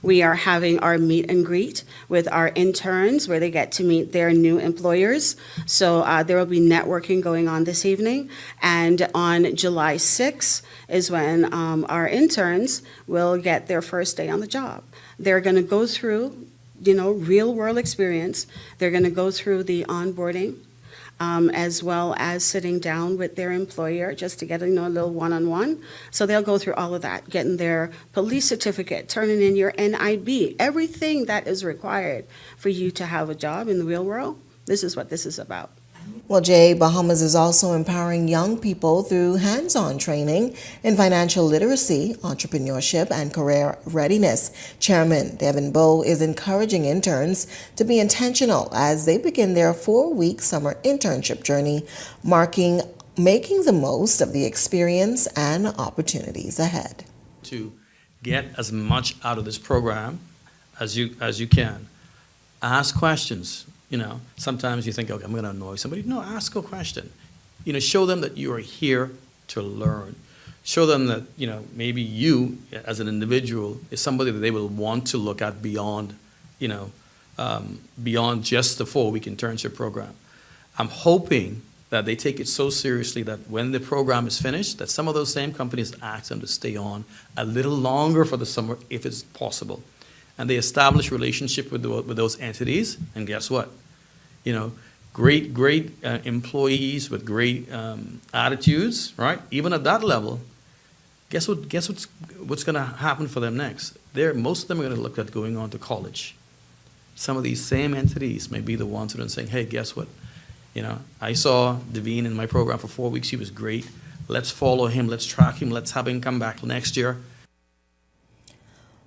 We are having our meet and greet with our interns where they get to meet their new employers. So there will be networking going on this evening. And on July 6th is when our interns will get their first day on the job. They're going to go through, real world experience. They're going to go through the onboarding. As well as sitting down with their employer just to get a little one-on-one. So they'll go through all of that, getting their police certificate, turning in your NIB, everything that is required for you to have a job in the real world. This is what this is about. Well, JA Bahamas is also empowering young people through hands-on training in financial literacy, entrepreneurship, and career readiness. Chairman Devin Bowe is encouraging interns to be intentional as they begin their 4-week summer internship journey, making the most of the experience and opportunities ahead. To get as much out of this program as you can. Ask questions. Sometimes you think, okay, I'm going to annoy somebody. No, ask a question. Show them that you are here to learn. Show them that, maybe you as an individual is somebody that they will want to look at beyond, beyond just the 4-week internship program. I'm hoping that they take it so seriously that when the program is finished, that some of those same companies ask them to stay on a little longer for the summer if it's possible. And they establish relationship with those entities, and guess what? Great employees with great attitudes, right? Even at that level, guess what's going to happen for them next? Most of them are going to look at going on to college. Some of these same entities may be the ones who are saying, hey, guess what? I saw Devine in my program for 4 weeks. He was great. Let's follow him. Let's track him. Let's have him come back next year.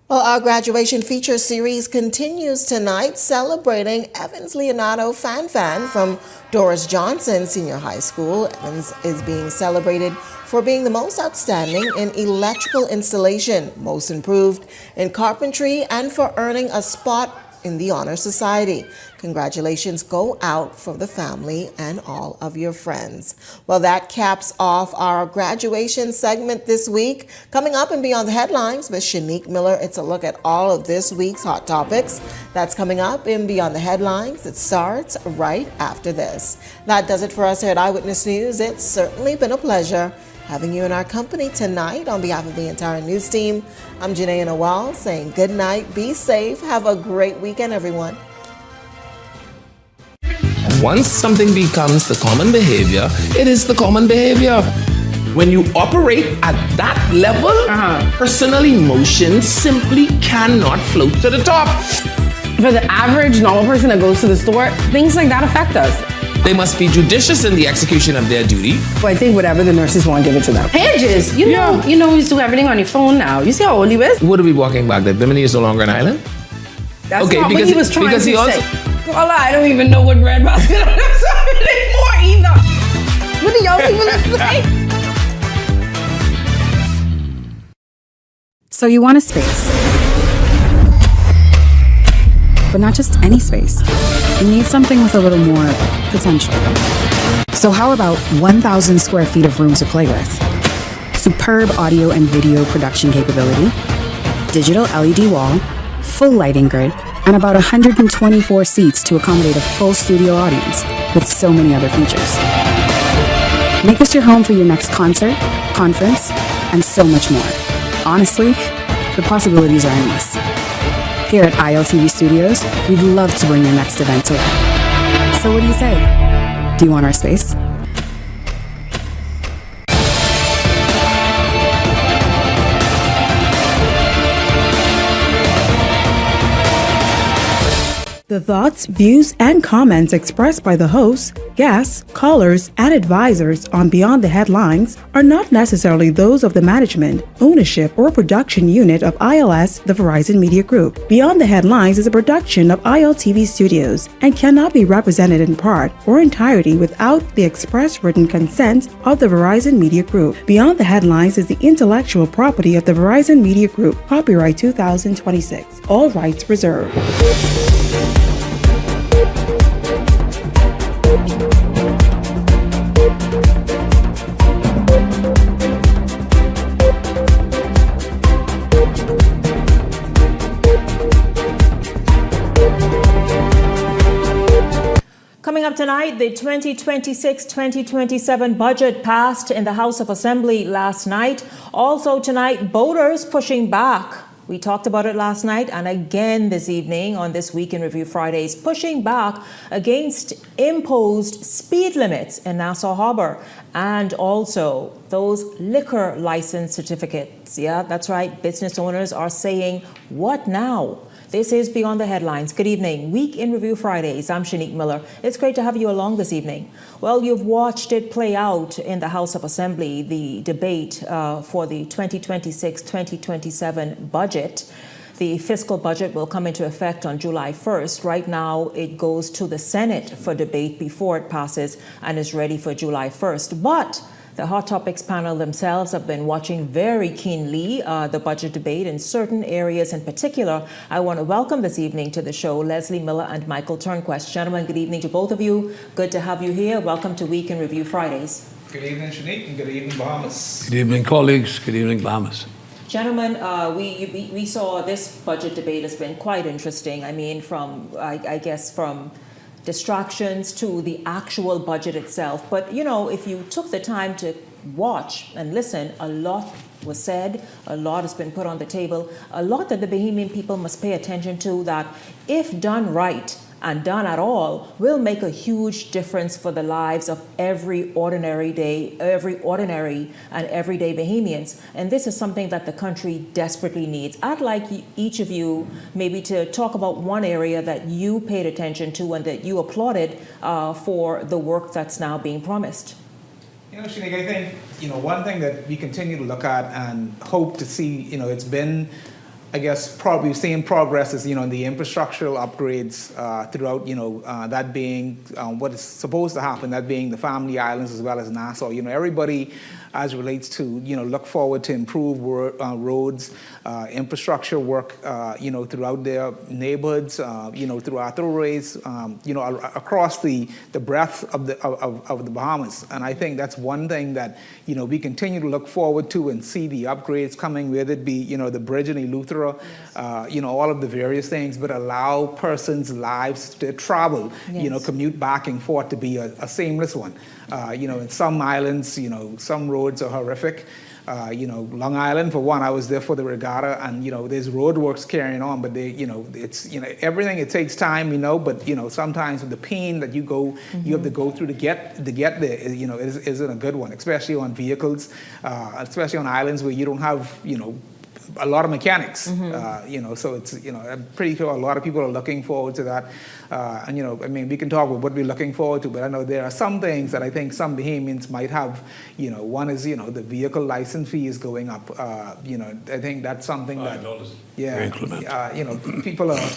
Well, our graduation feature series continues tonight, celebrating Evans Leonardo Fan from Doris Johnson Senior High School. Evans is being celebrated for being the most outstanding in electrical installation, most improved in carpentry, and for earning a spot in the Honor Society. Congratulations go out for the family and all of your friends. Well, that caps off our graduation segment this week. Coming up and Beyond the Headlines with Shanique Miller, it's a look at all of this week's hot topics. That's coming up in Beyond the Headlines. It starts right after this. That does it for us here at Eyewitness News. It's certainly been a pleasure having you in our company tonight. On behalf of the entire news team, I'm Janae Noel saying good night, be safe, have a great weekend, everyone. Once something becomes the common behavior, it is the common behavior. When you operate at that level, personal emotions simply cannot float to the top. For the average normal person that goes to the store, things like that affect us. They must be judicious in the execution of their duty. Well, I think whatever the nurses want, give it to them. Pages, you know, you do everything on your phone now. You see how old he is? What are we walking back? That Bimini is no longer an island? That's okay, not because what he was trying to he also say. Well, I don't even know what breadbasket anymore either. What do y'all even say? So you want a space. But not just any space. You need something with a little more potential. So how about 1,000 square feet of room to play with? Superb audio and video production capability, digital LED wall, full lighting grid, and about 124 seats to accommodate a full studio audience with so many other features. Make this your home for your next concert, conference, and so much more. Honestly, the possibilities are endless. Here at ILTV Studios, we'd love to bring your next event to life. So what do you say? Do you want our space? The thoughts, views, and comments expressed by the hosts, guests, callers, and advisors on Beyond the Headlines are not necessarily those of the management, ownership, or production unit of ILS, the Verizon Media Group. Beyond the Headlines is a production of ILTV Studios and cannot be represented in part or entirety without the express written consent of the Verizon Media Group. Beyond the Headlines is the intellectual property of the Verizon Media Group. Copyright 2026. All rights reserved. Coming up tonight, the 2026-2027 budget passed in the House of Assembly last night. Also tonight, voters pushing back. We talked about it last night and again this evening on This Week in Review Fridays, pushing back against imposed speed limits in Nassau Harbor and also those liquor license certificates. Yeah, that's right. Business owners are saying, what now? This is Beyond the Headlines. Good evening. Week in Review Fridays. I'm Shanique Miller. It's great to have you along this evening. Well, you've watched it play out in the House of Assembly, the debate for the 2026-2027 budget. The fiscal budget will come into effect on July 1st. Right now, it goes to the Senate for debate before it passes and is ready for July 1st. But The Hot Topics panel themselves have been watching very keenly the budget debate in certain areas in particular. I want to welcome this evening to the show Leslie Miller and Michael Turnquest. Gentlemen, good evening to both of you. Good to have you here. Welcome to Week in Review Fridays. Good evening, Shanique, and good evening, Bahamas. Good evening, colleagues. Good evening, Bahamas. Gentlemen, we saw this budget debate has been quite interesting. I mean, from distractions to the actual budget itself. But, you know, if you took the time to watch and listen, a lot was said, a lot has been put on the table, a lot that the Bahamian people must pay attention to that, if done right and done at all, will make a huge difference for the lives of every ordinary and everyday Bahamians. And this is something that the country desperately needs. I'd like each of you maybe to talk about one area that you paid attention to and that you applauded for the work that's now being promised. You know, Shanique, I think, one thing that we continue to look at and hope to see, it's been, I guess, probably seeing progress is, in the infrastructural upgrades throughout, that being what is supposed to happen, that being the Family Islands as well as Nassau. everybody as relates to, look forward to improve roads, infrastructure work, throughout their neighborhoods, through our thoroughways, across the breadth of the Bahamas. And I think that's one thing that, we continue to look forward to and see the upgrades coming, whether it be, the bridge in Eleuthera, all of the various things, but allow persons' lives to travel, commute back and forth to be a seamless one. In some islands, some roads are horrific. Long Island, for one, I was there for the regatta, and there's road works carrying on, but they, it's everything. It takes time, but sometimes the pain that you have to go through to get there, isn't a good one, especially on vehicles, especially on islands where you don't have, a lot of mechanics, so it's, I'm pretty sure a lot of people are looking forward to that. We can talk about what we're looking forward to, but I know there are some things that I think some Bahamians might have, one is, the vehicle license fee is going up. I think that's something that, people are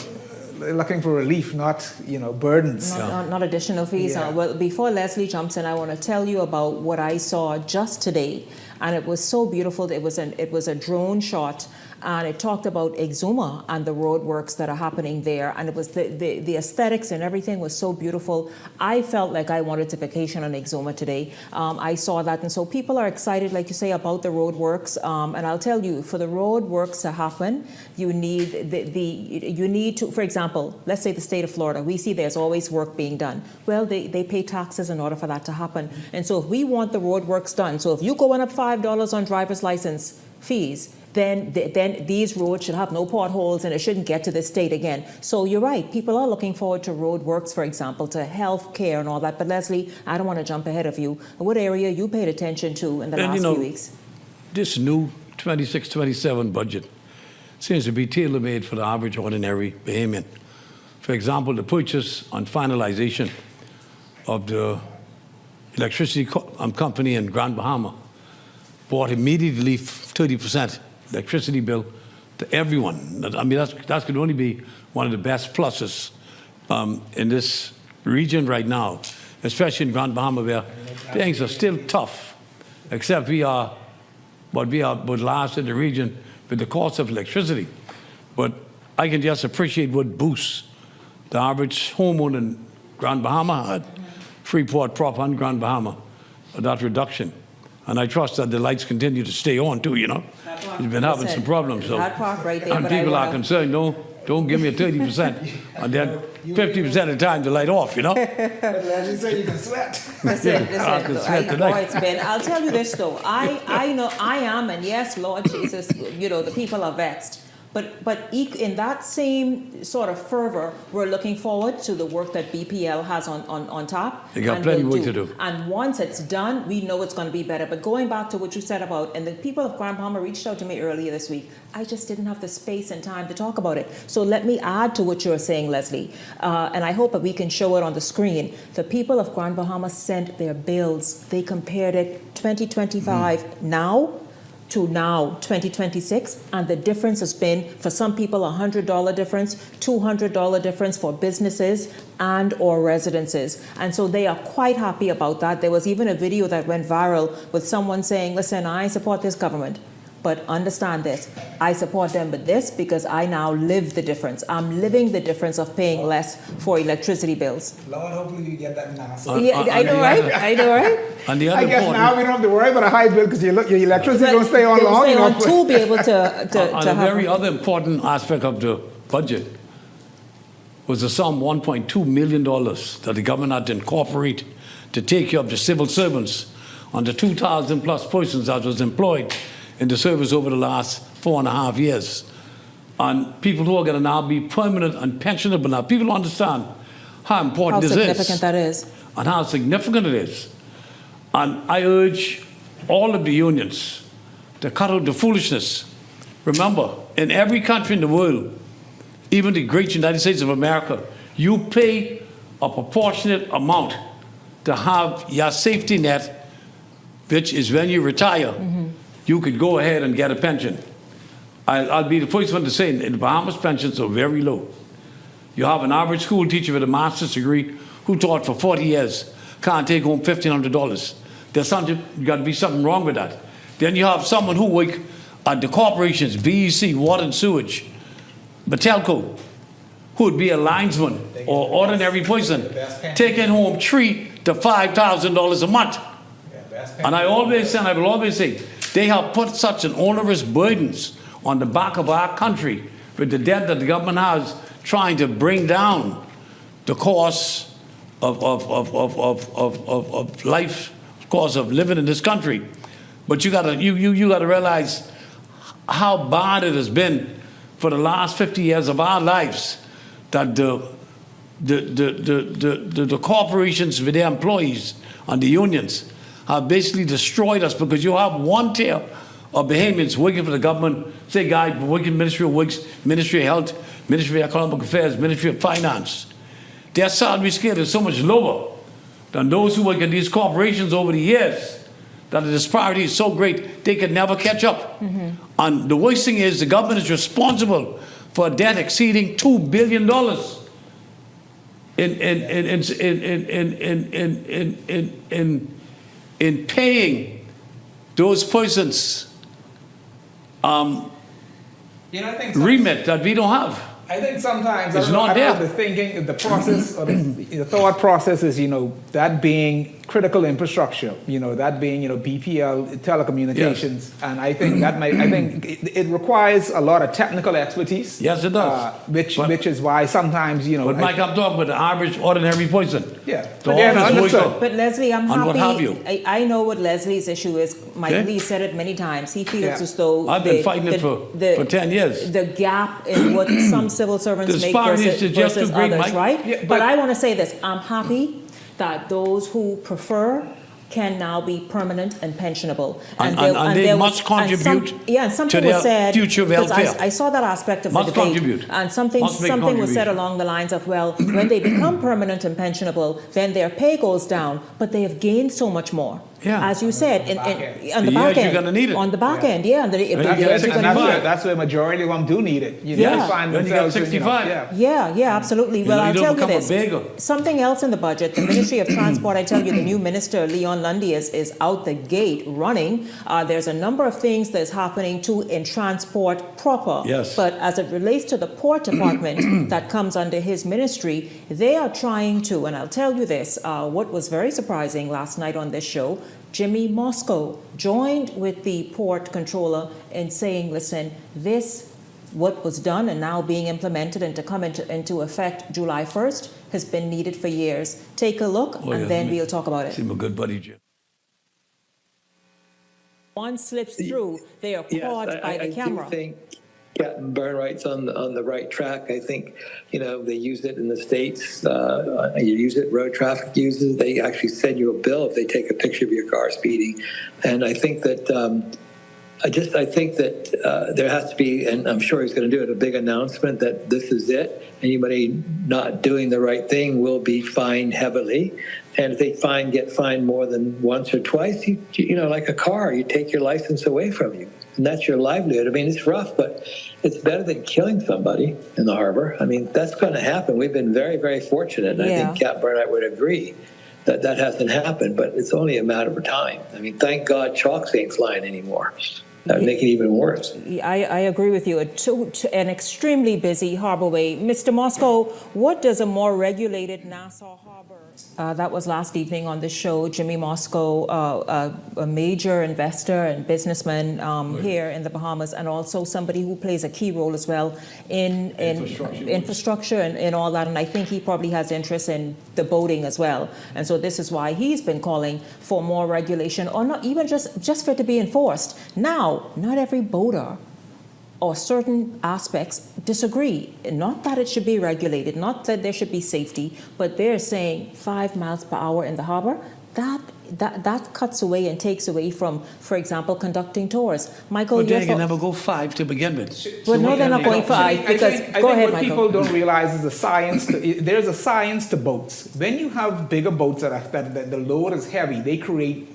looking for relief, not, burdens. Not additional fees. Yeah. Well, before Leslie jumps in, I want to tell you about what I saw just today. And it was so beautiful. It was a drone shot, and it talked about Exuma and the road works that are happening there. And it was the aesthetics and everything was so beautiful. I felt like I wanted to vacation on Exuma today. I saw that, and so people are excited, like you say, about the road works. And I'll tell you, for the road works to happen, you need you need to, for example, let's say the state of Florida. We see there's always work being done. Well, they pay taxes in order for that to happen. And so if we want the road works done, so if you going up $5 on driver's license fees, then these roads should have no potholes and it shouldn't get to this state again. So you're right. People are looking forward to road works, for example, to health care and all that. But Leslie, I don't want to jump ahead of you. What area you paid attention to in the last few weeks? This new 26-27 budget seems to be tailor-made for the average ordinary Bahamian. For example, the purchase on finalization of the electricity company in Grand Bahama brought immediately 30% electricity bill to everyone. I mean, that could only be one of the best pluses in this region right now, especially in Grand Bahama, where things are still tough, except we are last in the region with the cost of electricity. But I can just appreciate what boosts the average homeowner in Grand Bahama had, Freeport, Prop, and Grand Bahama, that reduction. And I trust that the lights continue to stay on too, We've been having some problems. So, that part right there, and people are concerned, don't give me a 30%. And then 50% of the time the light off, But as you say, you can sweat. Listen, I can sweat tonight. It's been, I'll tell you this though, I know I am, and yes, Lord Jesus, the people are vexed. But in that same sort of fervor, we're looking forward to the work that BPL has on top. They got plenty of work to do. And once it's done, we know it's going to be better. But going back to what you said about, and the people of Grand Bahama reached out to me earlier this week, I just didn't have the space and time to talk about it. So let me add to what you're saying, Leslie. And I hope that we can show it on the screen. The people of Grand Bahama sent their bills. They compared it 2025 now to now 2026, and the difference has been, for some people, $100 difference, $200 difference for businesses and or residences. And so they are quite happy about that. There was even a video that went viral with someone saying, listen, I support this government, but understand this, I support them with this because I now live the difference. I'm living the difference of paying less for electricity bills. Lord, hopefully you get that now. I know, right? I know, right? And the other I guess now we don't have to worry about a high bill because your electricity don't stay on long enough. To be able to a very other important aspect of the budget was the sum $1.2 million that the government had to incorporate to take care of the civil servants on the 2,000 plus persons that was employed in the service over the last 4.5 years. And people who are going to now be permanent and pensionable now. People don't understand how important this is. How significant that is. And how significant it is. And I urge all of the unions to cut out the foolishness. Remember, in every country in the world, even the great United States of America, you pay a proportionate amount to have your safety net, which is when you retire, you could go ahead and get a pension. I'll be the first one to say, in the Bahamas, pensions are very low. You have an average school teacher with a master's degree who taught for 40 years, can't take home $1,500. There's got to be something wrong with that. Then you have someone who work at the corporations, BEC, Water and Sewage, Batelco, who would be a linesman or ordinary person, taking home $3,000 to $5,000 a month. And I always say, and I will always say, they have put such an onerous burdens on the back of our country with the debt that the government has, trying to bring down the cost of life, cost of living in this country. But you gotta realize how bad it has been for the last 50 years of our lives, that the corporations with their employees and the unions have basically destroyed us, because you have one tier of Bahamians working for the government, say guys working in Ministry of Works, Ministry of Health, Ministry of Economic Affairs, Ministry of Finance. Their salary scale is so much lower than those who work in these corporations over the years, that the disparity is so great they can never catch up. And the worst thing is, the government is responsible for a debt exceeding $2 billion in paying those persons remit that we don't have. I think sometimes it's not there. The thinking, the process, or the thought process is, that being critical infrastructure, that being, BPL, telecommunications, yes. And I think it requires a lot of technical expertise. Yes, it does. Which is why sometimes, But Mike, I'm talking about the average, ordinary person. Yeah. But Leslie, I'm happy. What have you? I know what Leslie's issue is. Mike Lee said it many times. He feels as though I've been fighting it for 10 years. The gap in what some civil servants make versus others, right? Yeah, but I want to say this. I'm happy that those who prefer can now be permanent and pensionable. And they must contribute to their future welfare. I saw that aspect of the debate. Contribute. And something was said along the lines of, well, when they become permanent and pensionable, then their pay goes down, but they have gained so much more. Yeah. As you said, on the back end. You're going to need it. On the back end, yeah. That's where majority of them do need it. Find themselves 65. Yeah, absolutely. Well, I'll tell you this. Something else in the budget, the Ministry of Transport, I tell you, the new minister, Leon Lundy, is out the gate running. There's a number of things that's happening too in transport proper. Yes. But as it relates to the port department that comes under his ministry, they are trying to, and I'll tell you this, what was very surprising last night on this show, Jimmy Moscow joined with the port controller in saying, listen, what was done and now being implemented and to come into effect July 1st has been needed for years. Take a look then we'll talk about it. Seem a good buddy, Jim. One slips through, they are caught by the camera. I do think Captain Burnright's on the right track. I think, they use it in the States. You use it, road traffic uses it. They actually send you a bill if they take a picture of your car speeding. And I think that there has to be, and I'm sure he's going to do it, a big announcement that this is it. Anybody not doing the right thing will be fined heavily. And if they get fined more than once or twice, you like a car, you take your license away from you. and that's your livelihood. I mean, it's rough, but it's better than killing somebody in the harbor. I mean, that's going to happen. We've been very, very fortunate, and I think Captain Burnett would agree that that hasn't happened, but it's only a matter of time. I mean, thank God chalks ain't flying anymore. That would make it even worse. I agree with you. An extremely busy harborway. Mr. Moscow, what does a more regulated Nassau harbor? That was last evening on the show. Jimmy Moscow, a major investor and businessman here in the Bahamas, and also somebody who plays a key role as well in infrastructure and all that. And I think he probably has interest in the boating as well. And so this is why he's been calling for more regulation, or not even just for it to be enforced. Now, not every boater or certain aspects disagree. Not that it should be regulated, not that there should be safety, but they're saying 5 miles per hour in the harbor, that cuts away and takes away from, for example, conducting tours. Michael, but they can never go 5 to begin with. Well, no, they're not going 5 because, go ahead, Michael. What people don't realize is there's a science to boats. When you have bigger boats that the load is heavy, they create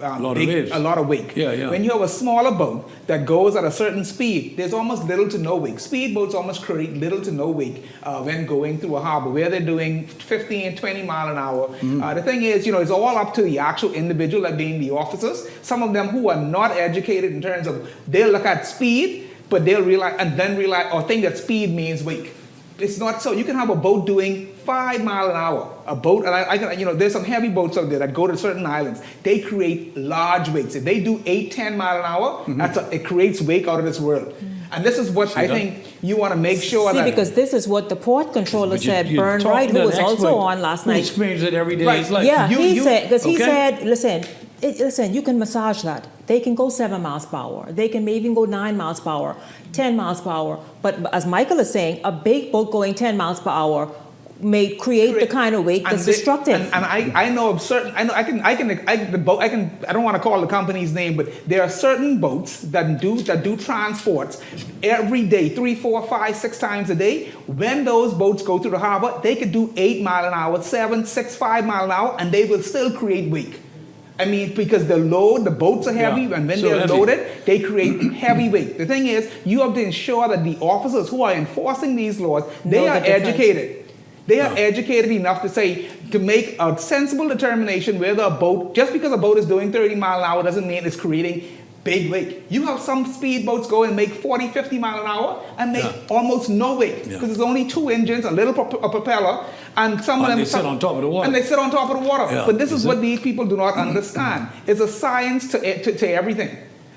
a lot of wake. When you have a smaller boat that goes at a certain speed, there's almost little to no wake. Speed boats almost create little to no wake when going through a harbor, where they're doing 15, 20 mile an hour. The thing is, it's all up to the actual individual, like being the officers. Some of them who are not educated in terms of, they'll look at speed, but they'll realize or think that speed means wake. It's not so. You can have a boat doing 5 miles an hour. A boat, and there's some heavy boats out there that go to certain islands. They create large wakes. If they do 8, 10 miles an hour, it creates wake out of this world. And this is what I think you want to make sure that... because this is what the port controller said, Bern Wright, who was also on last night. Who explains it every day. Right. Yeah, he said, listen, you can massage that. They can go 7 miles per hour. They can maybe even go 9 miles per hour, 10 miles per hour. But as Michael is saying, a big boat going 10 miles per hour may create the kind of wake that's destructive. And I know of certain. I don't want to call the company's name, but there are certain boats that do transports every day, 3, 4, 5, 6 times a day. When those boats go through the harbor, they could do 8 mile an hour, 7, 6, 5 mile an hour, and they will still create wake. I mean, because the boats are heavy, and when they're loaded, they create heavy weight. The thing is, you have to ensure that the officers who are enforcing these laws, they are educated. They are educated enough to make a sensible determination whether a boat, just because a boat is doing 30 mile an hour doesn't mean it's creating big wake. You have some speed boats go and make 40, 50 mile an hour and make almost no wake because there's only 2 engines, a little propeller, and some of them... they sit on top of the water. And they sit on top of the water. Yeah, but this is what these people do not understand. It's a science to everything.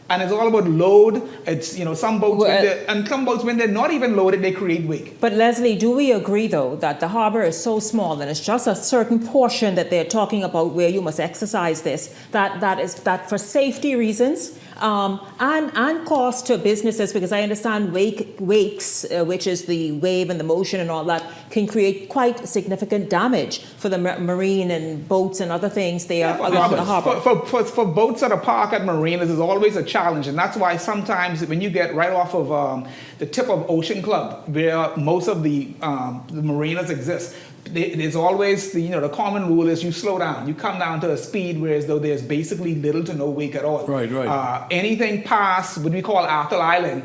And it's all about load. It's, some boats, when they're not even loaded, they create wake. But Leslie, do we agree, though, that the harbor is so small and it's just a certain portion that they're talking about where you must exercise this, that for safety reasons and cost to businesses, because I understand wakes, which is the wave and the motion and all that, can create quite significant damage for the marine and boats and other things there along the harbor. For boats that are parked at marinas, there's always a challenge, and that's why sometimes when you get right off of the tip of Ocean Club, where most of the marinas exist, there's always the common rule is you slow down. You come down to a speed whereas though there's basically little to no wake at all. Right. Anything past what we call Atoll Island,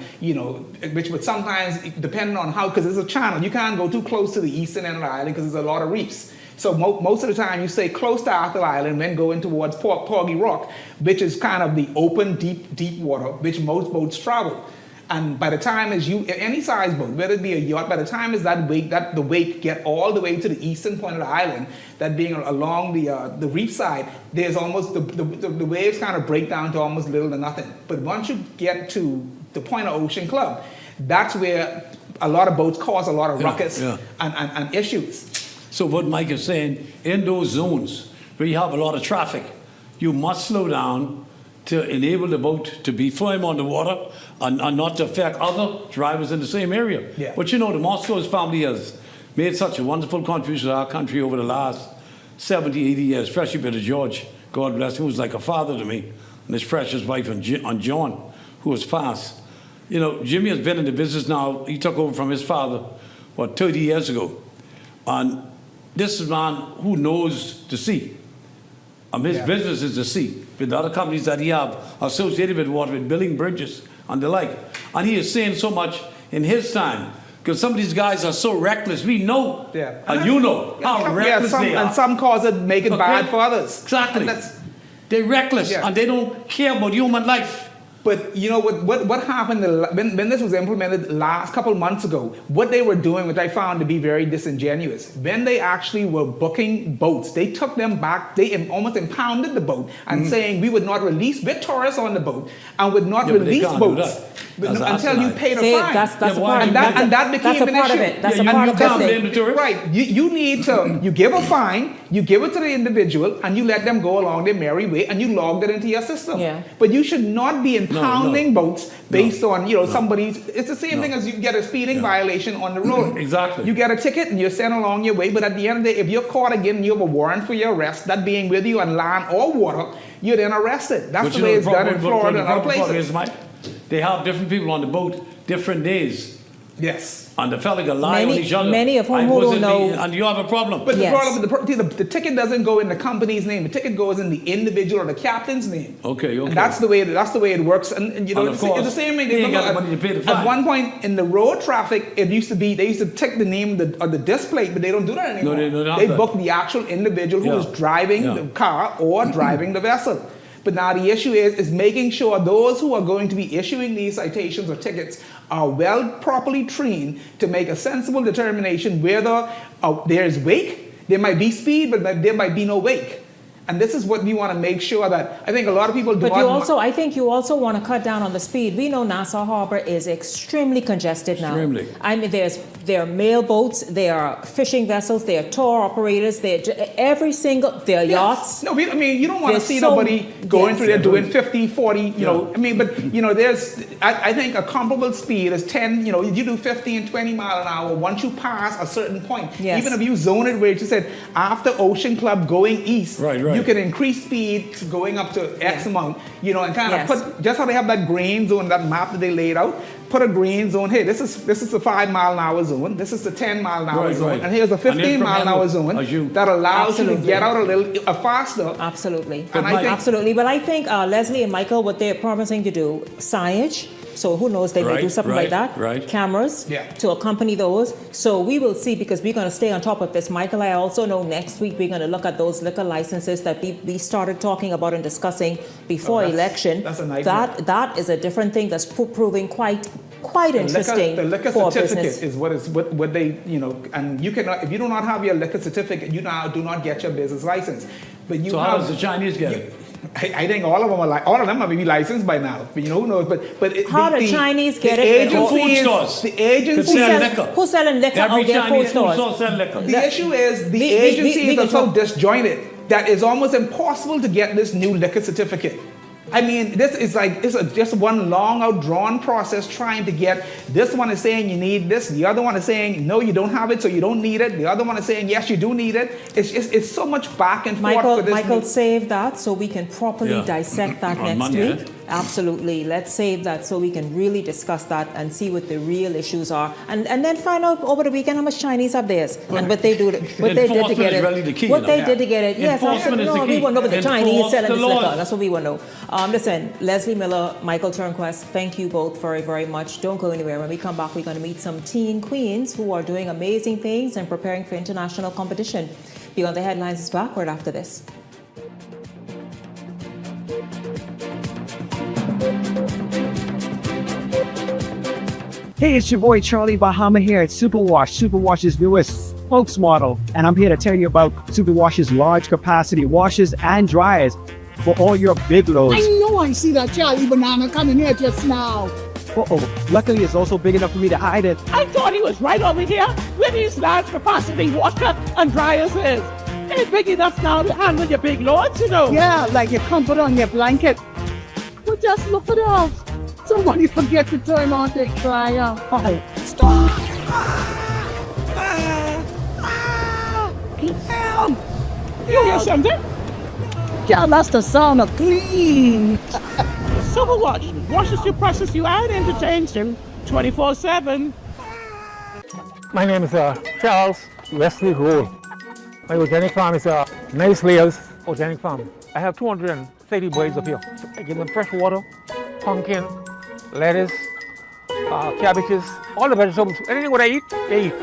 which would sometimes, depending on how, because it's a channel, you can't go too close to the eastern end of the island because there's a lot of reefs. So most of the time you stay close to Atoll Island, then going towards Porgy Rock, which is kind of the open, deep water, which most boats travel. And by the time any size boat, whether it be a yacht, by the time the wake get all the way to the eastern point of the island, that being along the reef side, there's almost the waves kind of break down to almost little to nothing. But once you get to the point of Ocean Club, that's where a lot of boats cause a lot of ruckus and issues. So what Mike is saying, in those zones where you have a lot of traffic, you must slow down to enable the boat to be firm on the water and not to affect other drivers in the same area. Yeah. But the Moscow's family has made such a wonderful contribution to our country over the last 70, 80 years, especially Brother George, God bless him, who was like a father to me, and his precious wife and John, who has passed. Jimmy has been in the business now. He took over from his father, 30 years ago. And this is a man who knows the sea. His business is the sea with other companies that he have associated with water, with building bridges and the like. And he is saying so much in his time. Because some of these guys are so reckless. We know, and you know, how reckless they are. And some cause it make it bad for others. Exactly. They're reckless, and they don't care about human life. But you know what happened when this was implemented last couple months ago? What they were doing, which I found to be very disingenuous, when they actually were booking boats, they took them back. They almost impounded the boat and saying we would not release with tourists on the boat and would not release boats until you pay the fine. And that became an issue. That's a part of it. Right. You need to you give a fine, you give it to the individual, and you let them go along their merry way, and you log that into your system. Yeah. But you should not be impounding boats based on somebody's. It's the same thing as you get a speeding violation on the road. Exactly. You get a ticket and you're sent along your way, but at the end of the day, if you're caught again and you have a warrant for your arrest, that being with you on land or water, you're then arrested. That's the way it's done in Florida and other places. They have different people on the boat, different days. Yes. And the fella can lie on each other. Many of whom who don't know. And you have a problem. But the ticket doesn't go in the company's name. The ticket goes in the individual or the captain's name. Okay. And that's the way it works. And you know, it's the same way. They ain't got the money to pay the fine. At one point in the road traffic, they used to take the name of the disc plate, but they don't do that anymore. No, they book the actual individual who is driving the car or driving the vessel. But now the issue is making sure those who are going to be issuing these citations or tickets are well properly trained to make a sensible determination whether there is wake, there might be speed, but there might be no wake. And this is what we want to make sure that I think a lot of people do. But I think you also want to cut down on the speed. We know Nassau Harbor is extremely congested now. I mean, there are mail boats, there are fishing vessels, there are tour operators, there are yachts. No, I mean, you don't want to see nobody going through there doing 50, 40, but I think a comparable speed is 10, you do 50 and 20 mile an hour once you pass a certain point. Yes. Even if you zone it where you said after Ocean Club going east, you can increase speed to going up to X amount, and kind of put, just how they have that green zone, that map that they laid out, put a green zone. Hey, this is the 5 mile an hour zone. This is the 10 mile an hour zone. And here's a 15 mile an hour zone that allows you to get out a little faster. Absolutely. Absolutely. But I think Leslie and Michael, what they're promising to do, signage. So who knows, they may do something like that. Cameras to accompany those. So we will see, because we're going to stay on top of this. Michael, I also know next week we're going to look at those liquor licenses that we started talking about and discussing before election. That's a nightmare. That is a different thing that's proving quite interesting. The liquor for certificate business. is what they, and you cannot, if you do not have your liquor certificate, you now do not get your business license. But you how does the Chinese get it? I think all of them are maybe licensed by now, but who knows? But how the Chinese get it? The agency who's selling liquor out there? Food stores. The issue is the agencies are so disjointed that it's almost impossible to get this new liquor certificate. I mean, this is just one long out drawn process trying to get, this one is saying you need this, the other one is saying no, you don't have it, so you don't need it, the other one is saying yes, you do need it. It's so much back and forth for this. Michael, save that so we can properly dissect that next week. Absolutely. Let's save that so we can really discuss that and see what the real issues are. And then find out over the weekend how much Chinese have theirs and what they do, what they did to get it. Really the key, what they did to get it. Yes, we want to know what the Chinese selling this liquor. That's what we want to know. Listen, Leslie Miller, Michael Turnquest, thank you both very, very much. Don't go anywhere. When we come back, we're going to meet some teen queens who are doing amazing things and preparing for international competition. Beyond the Headlines is back right after this. Hey, it's your boy Charlie Bahama here at Superwash, Superwash's newest spokesmodel. And I'm here to tell you about Superwash's large capacity washers and dryers for all your big loads. I know I see that Charlie Banana coming here just now. Uh-oh. Luckily, it's also big enough for me to hide it. I thought he was right over here where these large capacity washer and dryers is. They're big enough now to handle your big loads, Yeah, like you can put on your blanket. But just look at those. Somebody forget to turn on the dryer. Oh, stop! You hear something? Yeah, that's the sound of clean. Superwash washes you, presses you, and entertains you 24/7. My name is Charles Wesley Gould. My organic farm is Nice Layers Organic Farm. I have 230 boys up here. I give them fresh water, pumpkin, lettuce, cabbages, all the vegetables. Anything what I eat, they eat.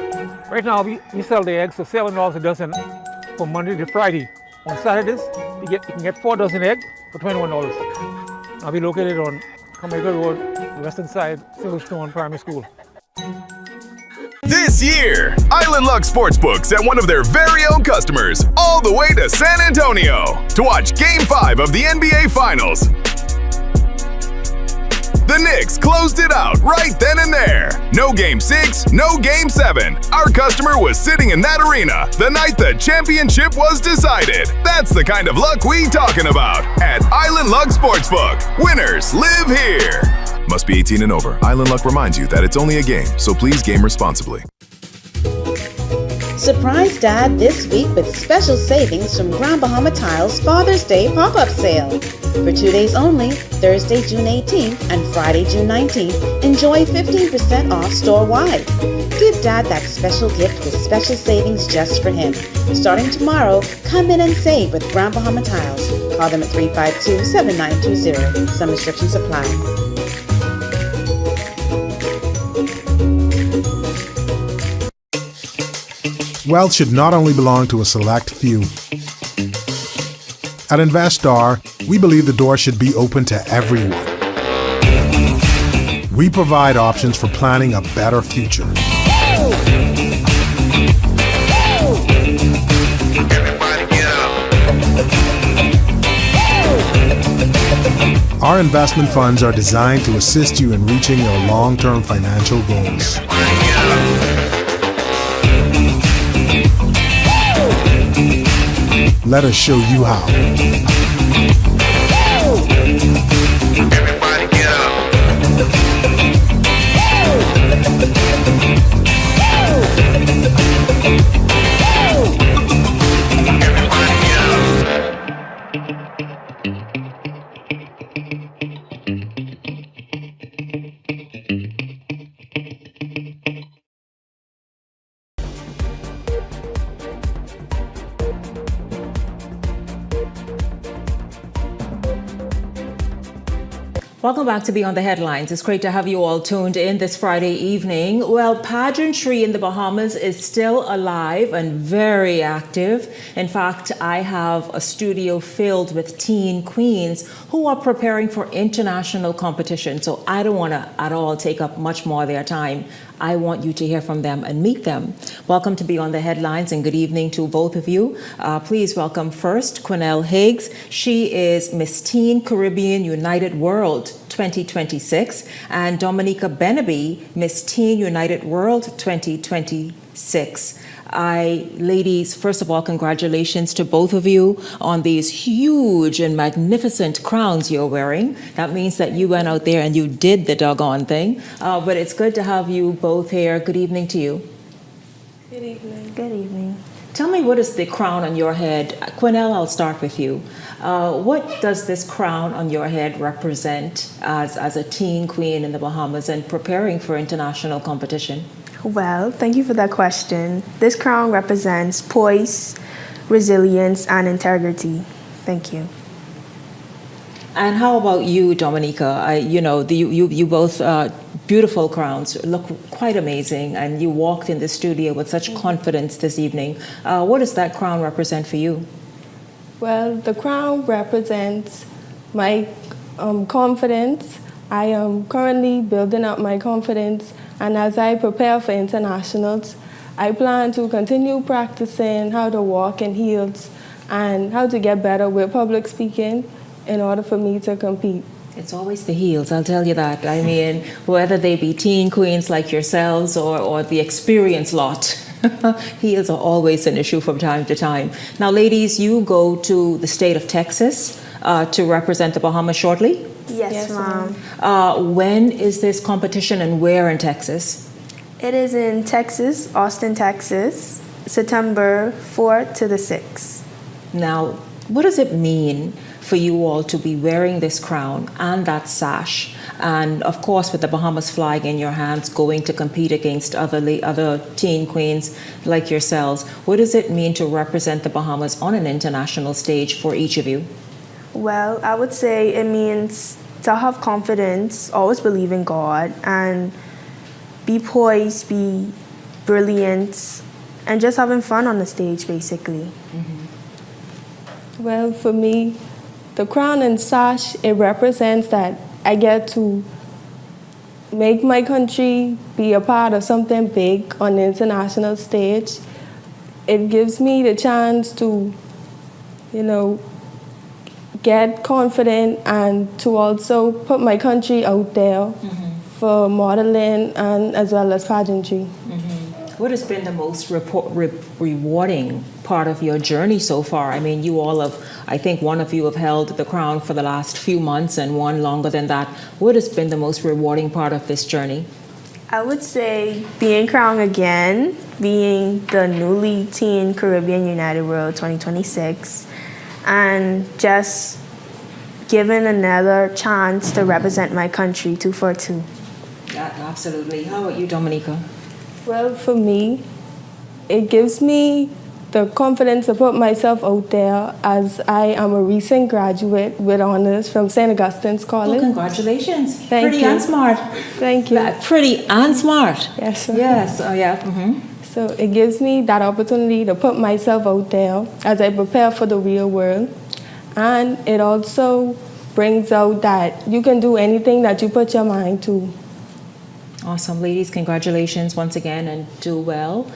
Right now, we sell the eggs for $7 a dozen from Monday to Friday. On Saturdays, you can get 4 dozen eggs for $21. I'll be located on Jamaica Road, the western side, Silverstone Primary School. This year, Island Luck Sportsbook sent one of their very own customers all the way to San Antonio to watch Game 5 of the NBA Finals. The Knicks closed it out right then and there. No Game 6, no Game 7. Our customer was sitting in that arena the night the championship was decided. That's the kind of luck we talking about at Island Luck Sportsbook. Winners live here. Must be 18 and over. Island Luck reminds you that it's only a game, so please game responsibly. Surprise Dad this week with special savings from Grand Bahama Tile's Father's Day pop-up sale. For 2 days only, Thursday, June 18th and Friday, June 19th, enjoy 15% off store-wide. Give Dad that special gift with special savings just for him. Starting tomorrow, come in and save with Grand Bahama Tiles. Call them at 352-7920. Some restrictions apply. Wealth should not only belong to a select few. At InvestStar, we believe the door should be open to everyone. We provide options for planning a better future. Our investment funds are designed to assist you in reaching your long-term financial goals. Let us show you how. Everybody get up. Welcome back to Beyond the Headlines. It's great to have you all tuned in this Friday evening. Well, pageantry in the Bahamas is still alive and very active. In fact, I have a studio filled with teen queens who are preparing for international competition. So I don't want to at all take up much more of their time. I want you to hear from them and meet them. Welcome to Beyond the Headlines and good evening to both of you. Please welcome first Quinnell Higgs. She is Miss Teen Caribbean United World 2026 and Dominica Benaby, Miss Teen United World 2026. Ladies, first of all, congratulations to both of you on these huge and magnificent crowns you're wearing. That means that you went out there and you did the doggone thing. But it's good to have you both here. Good evening to you. Good evening. Good evening. Tell me, what is the crown on your head? Quinnell, I'll start with you. What does this crown on your head represent as a teen queen in the Bahamas and preparing for international competition? Well, thank you for that question. This crown represents poise, resilience, and integrity. Thank you. And how about you, Dominica? You both beautiful crowns, look quite amazing, and you walked in the studio with such confidence this evening. What does that crown represent for you? Well, the crown represents my confidence. I am currently building up my confidence, and as I prepare for internationals, I plan to continue practicing how to walk in heels and how to get better with public speaking in order for me to compete. It's always the heels, I'll tell you that. I mean, whether they be teen queens like yourselves or the experienced lot, heels are always an issue from time to time. Now, ladies, you go to the state of Texas to represent the Bahamas shortly? Yes, ma'am. When is this competition and where in Texas? It is in Texas, Austin, Texas, September 4th to the 6th. Now, what does it mean for you all to be wearing this crown and that sash, and of course with the Bahamas flag in your hands, going to compete against other teen queens like yourselves? What does it mean to represent the Bahamas on an international stage for each of you? Well, I would say it means to have confidence, always believe in God, and be poised, be brilliant, and just having fun on the stage, basically. Well, for me, the crown and sash, it represents that I get to make my country be a part of something big on the international stage. It gives me the chance to, get confident and to also put my country out there for modeling and as well as pageantry. What has been the most rewarding part of your journey so far? I mean, you all have, I think one of you have held the crown for the last few months and one longer than that. What has been the most rewarding part of this journey? I would say being crowned again, being the newly Teen Caribbean United World 2026, and just given another chance to represent my country 2 for 2. Yeah, absolutely. How about you, Dominica? Well, for me, it gives me the confidence to put myself out there, as I am a recent graduate with honors from St. Augustine's College. Oh, congratulations. Thank Pretty you. and smart. Thank you. Pretty and smart. Yes, sir. Yes, oh yeah. So it gives me that opportunity to put myself out there as I prepare for the real world. And it also brings out that you can do anything that you put your mind to. Awesome. Ladies, congratulations once again, and do well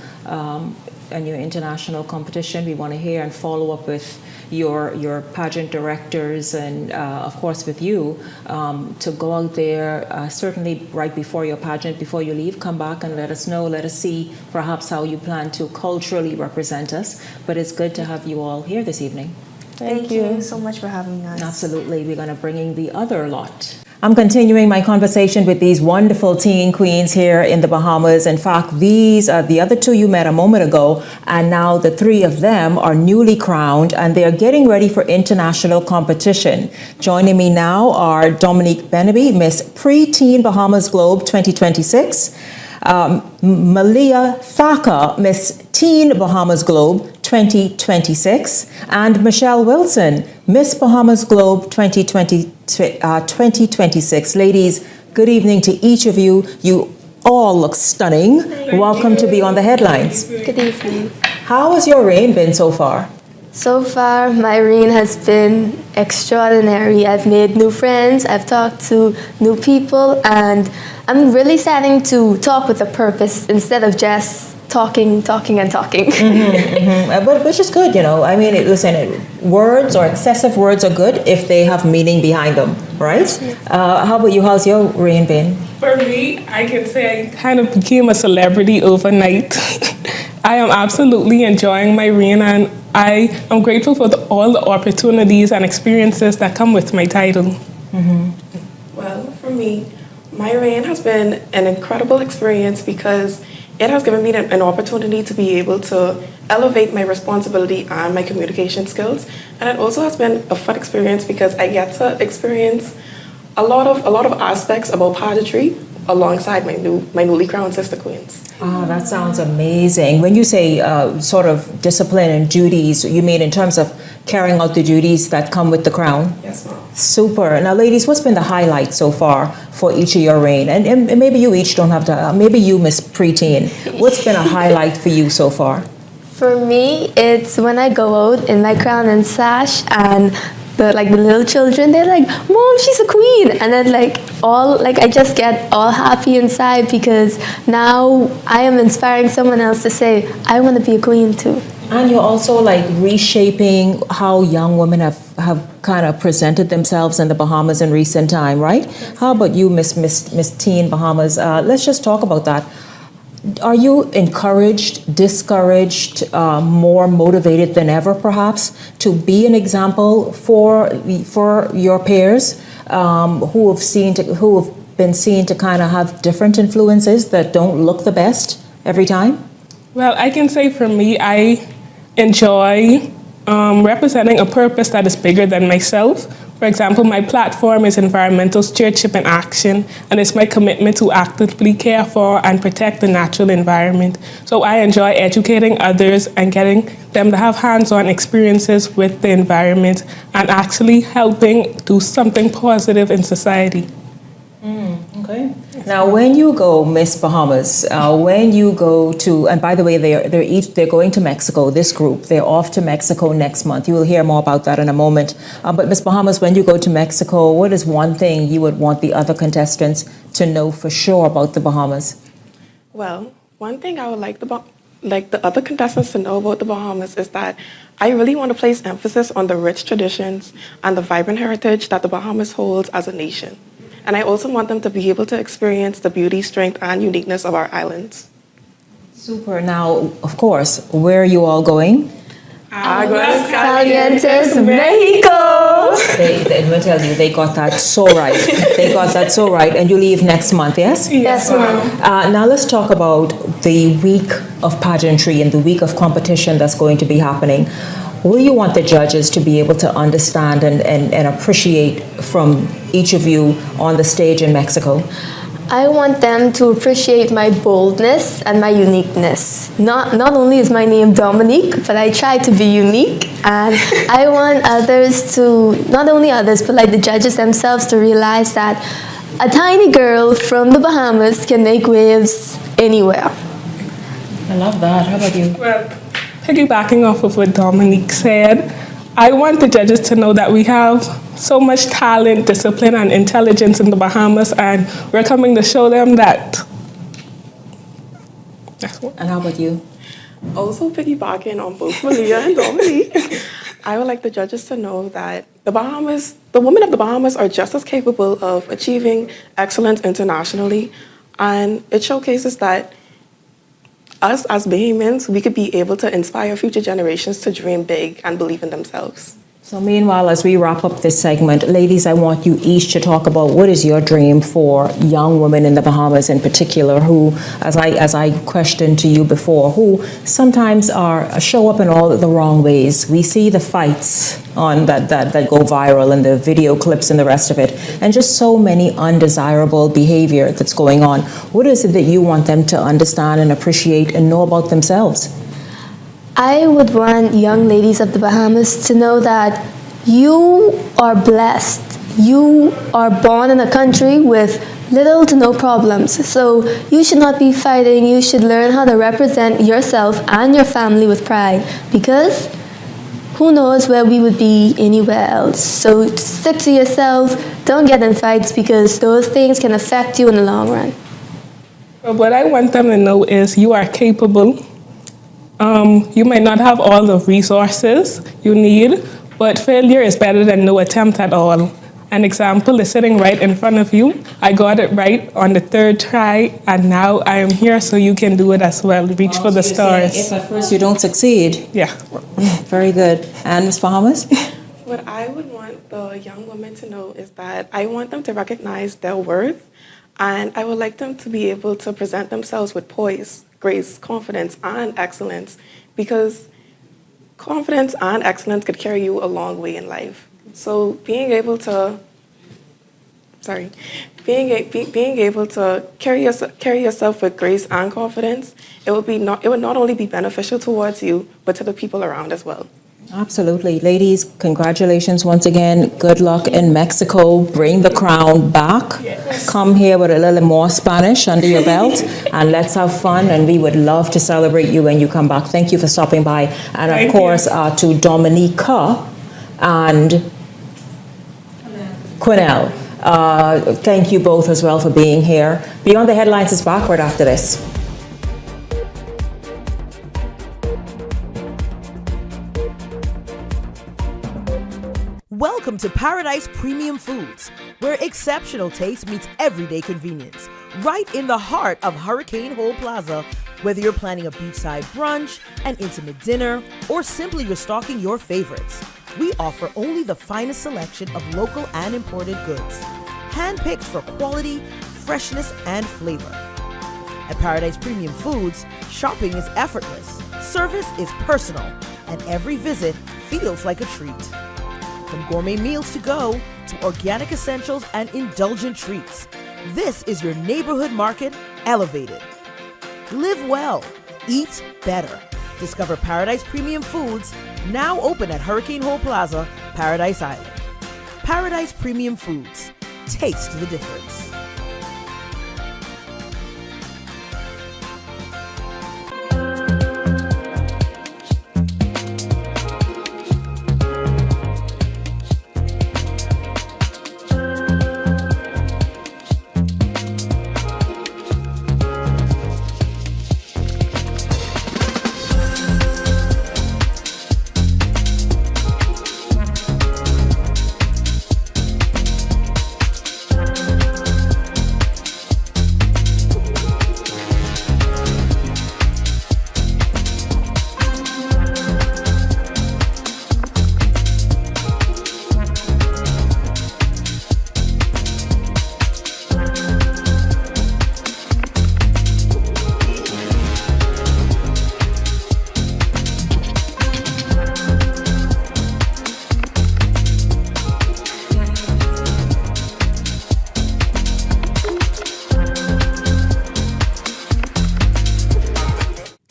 in your international competition. We want to hear and follow up with your pageant directors and, of course, with you to go out there, certainly right before your pageant, before you leave, come back and let us know, let us see perhaps how you plan to culturally represent us. But it's good to have you all here this evening. Thank you so much for having us. Absolutely. We're going to bring in the other lot. I'm continuing my conversation with these wonderful teen queens here in the Bahamas. In fact, these are the other two you met a moment ago, and now the three of them are newly crowned and they're getting ready for international competition. Joining me now are Dominique Beneby, Miss Pre-Teen Bahamas Globe 2026, Malia Thaka, Miss Teen Bahamas Globe 2026, and Michelle Wilson, Miss Bahamas Globe 2026. Ladies, good evening to each of you. You all look stunning. Welcome to be on the headlines. Good evening. How has your reign been so far? So far, my reign has been extraordinary. I've made new friends, I've talked to new people, and I'm really starting to talk with a purpose instead of just talking and talking. But which is good, I mean, listen, words or excessive words are good if they have meaning behind them, right? How about you? How's your reign been? For me, I can say I kind of became a celebrity overnight. I am absolutely enjoying my reign, and I am grateful for all the opportunities and experiences that come with my title. Well, for me, my reign has been an incredible experience because it has given me an opportunity to be able to elevate my responsibility and my communication skills. And it also has been a fun experience because I get to experience a lot of aspects about pageantry alongside my newly crowned sister queens. Oh, that sounds amazing. When you say sort of discipline and duties, you mean in terms of carrying out the duties that come with the crown? Yes, ma'am. Super. Now, ladies, what's been the highlight so far for each of your reign? And maybe you each don't have to, maybe you, Miss Preteen. What's been a highlight for you so far? For me, it's when I go out in my crown and sash, and the little children, they're like, "Mom, she's a queen," and then I just get all happy inside because now I am inspiring someone else to say, "I want to be a queen too." And you're also reshaping how young women have kind of presented themselves in the Bahamas in recent time, right? How about you, Miss Teen Bahamas? Let's just talk about that. Are you encouraged, discouraged, more motivated than ever, perhaps, to be an example for your peers who have been seen to kind of have different influences that don't look the best every time? Well, I can say for me, I enjoy representing a purpose that is bigger than myself, For example, my platform is Environmental Stewardship in Action, and it's my commitment to actively care for and protect the natural environment. So I enjoy educating others and getting them to have hands-on experiences with the environment and actually helping do something positive in society. Okay. Now, when you go, Miss Bahamas, when you go to, and by the way, they're going to Mexico. This group, they're off to Mexico next month. You will hear more about that in a moment. But Miss Bahamas, when you go to Mexico, what is one thing you would want the other contestants to know for sure about the Bahamas? Well, one thing I would like the other contestants to know about the Bahamas is that I really want to place emphasis on the rich traditions and the vibrant heritage that the Bahamas holds as a nation. And I also want them to be able to experience the beauty, strength, and uniqueness of our islands. Super. Now, of course, where are you all going? Aguas Calientes, Mexico! Let me tell you, they got that so right. They got that so right. And you leave next month, yes? Yes, ma'am. Now let's talk about the week of pageantry and the week of competition that's going to be happening. What do you want the judges to be able to understand and appreciate from each of you on the stage in Mexico? I want them to appreciate my boldness and my uniqueness. Not only is my name Dominique, but I try to be unique. And I want others to, not only others, but like the judges themselves to realize that a tiny girl from the Bahamas can make waves anywhere. I love that. How about you? Well, piggybacking off of what Dominique said, I want the judges to know that we have so much talent, discipline, and intelligence in the Bahamas, and we're coming to show them that. And how about you? Also piggybacking on both Malia and Dominique, I would like the judges to know that the women of the Bahamas are just as capable of achieving excellence internationally, and it showcases that us as Bahamians, we could be able to inspire future generations to dream big and believe in themselves. So meanwhile, as we wrap up this segment, ladies, I want you each to talk about what is your dream for young women in the Bahamas in particular who, as I questioned to you before, who sometimes show up in all the wrong ways. We see the fights on that go viral and the video clips and the rest of it, and just so many undesirable behavior that's going on. What is it that you want them to understand and appreciate and know about themselves? I would want young ladies of the Bahamas to know that you are blessed. You are born in a country with little to no problems. So you should not be fighting. You should learn how to represent yourself and your family with pride, because who knows where we would be anywhere else. So stick to yourself. Don't get in fights, because those things can affect you in the long run. What I want them to know is you are capable. You might not have all the resources you need, but failure is better than no attempt at all. An example is sitting right in front of you. I got it right on the third try, and now I am here, so you can do it as well. Reach for the stars. If at first you don't succeed. Yeah. Very good. And Ms. Bahamas? What I would want the young women to know is that I want them to recognize their worth, and I would like them to be able to present themselves with poise, grace, confidence, and excellence, because confidence and excellence could carry you a long way in life. So being able to carry yourself with grace and confidence, it would not only be beneficial towards you, but to the people around as well. Absolutely. Ladies, congratulations once again. Good luck in Mexico. Bring the crown back. Yes. Come here with a little more Spanish under your belt, and let's have fun. And we would love to celebrate you when you come back. Thank you for stopping by. And of course, to Dominica and Quinnell. Thank you both as well for being here. Beyond the Headlines is back right after this. Welcome to Paradise Premium Foods, where exceptional taste meets everyday convenience. Right in the heart of Hurricane Hole Plaza, whether you're planning a beachside brunch, an intimate dinner, or simply restocking your favorites, we offer only the finest selection of local and imported goods, handpicked for quality, freshness, and flavor. At Paradise Premium Foods, shopping is effortless, service is personal, and every visit feels like a treat. From gourmet meals to go to organic essentials and indulgent treats, this is your neighborhood market elevated. Live well, eat better. Discover Paradise Premium Foods, now open at Hurricane Hole Plaza, Paradise Island. Paradise Premium Foods. Taste the difference.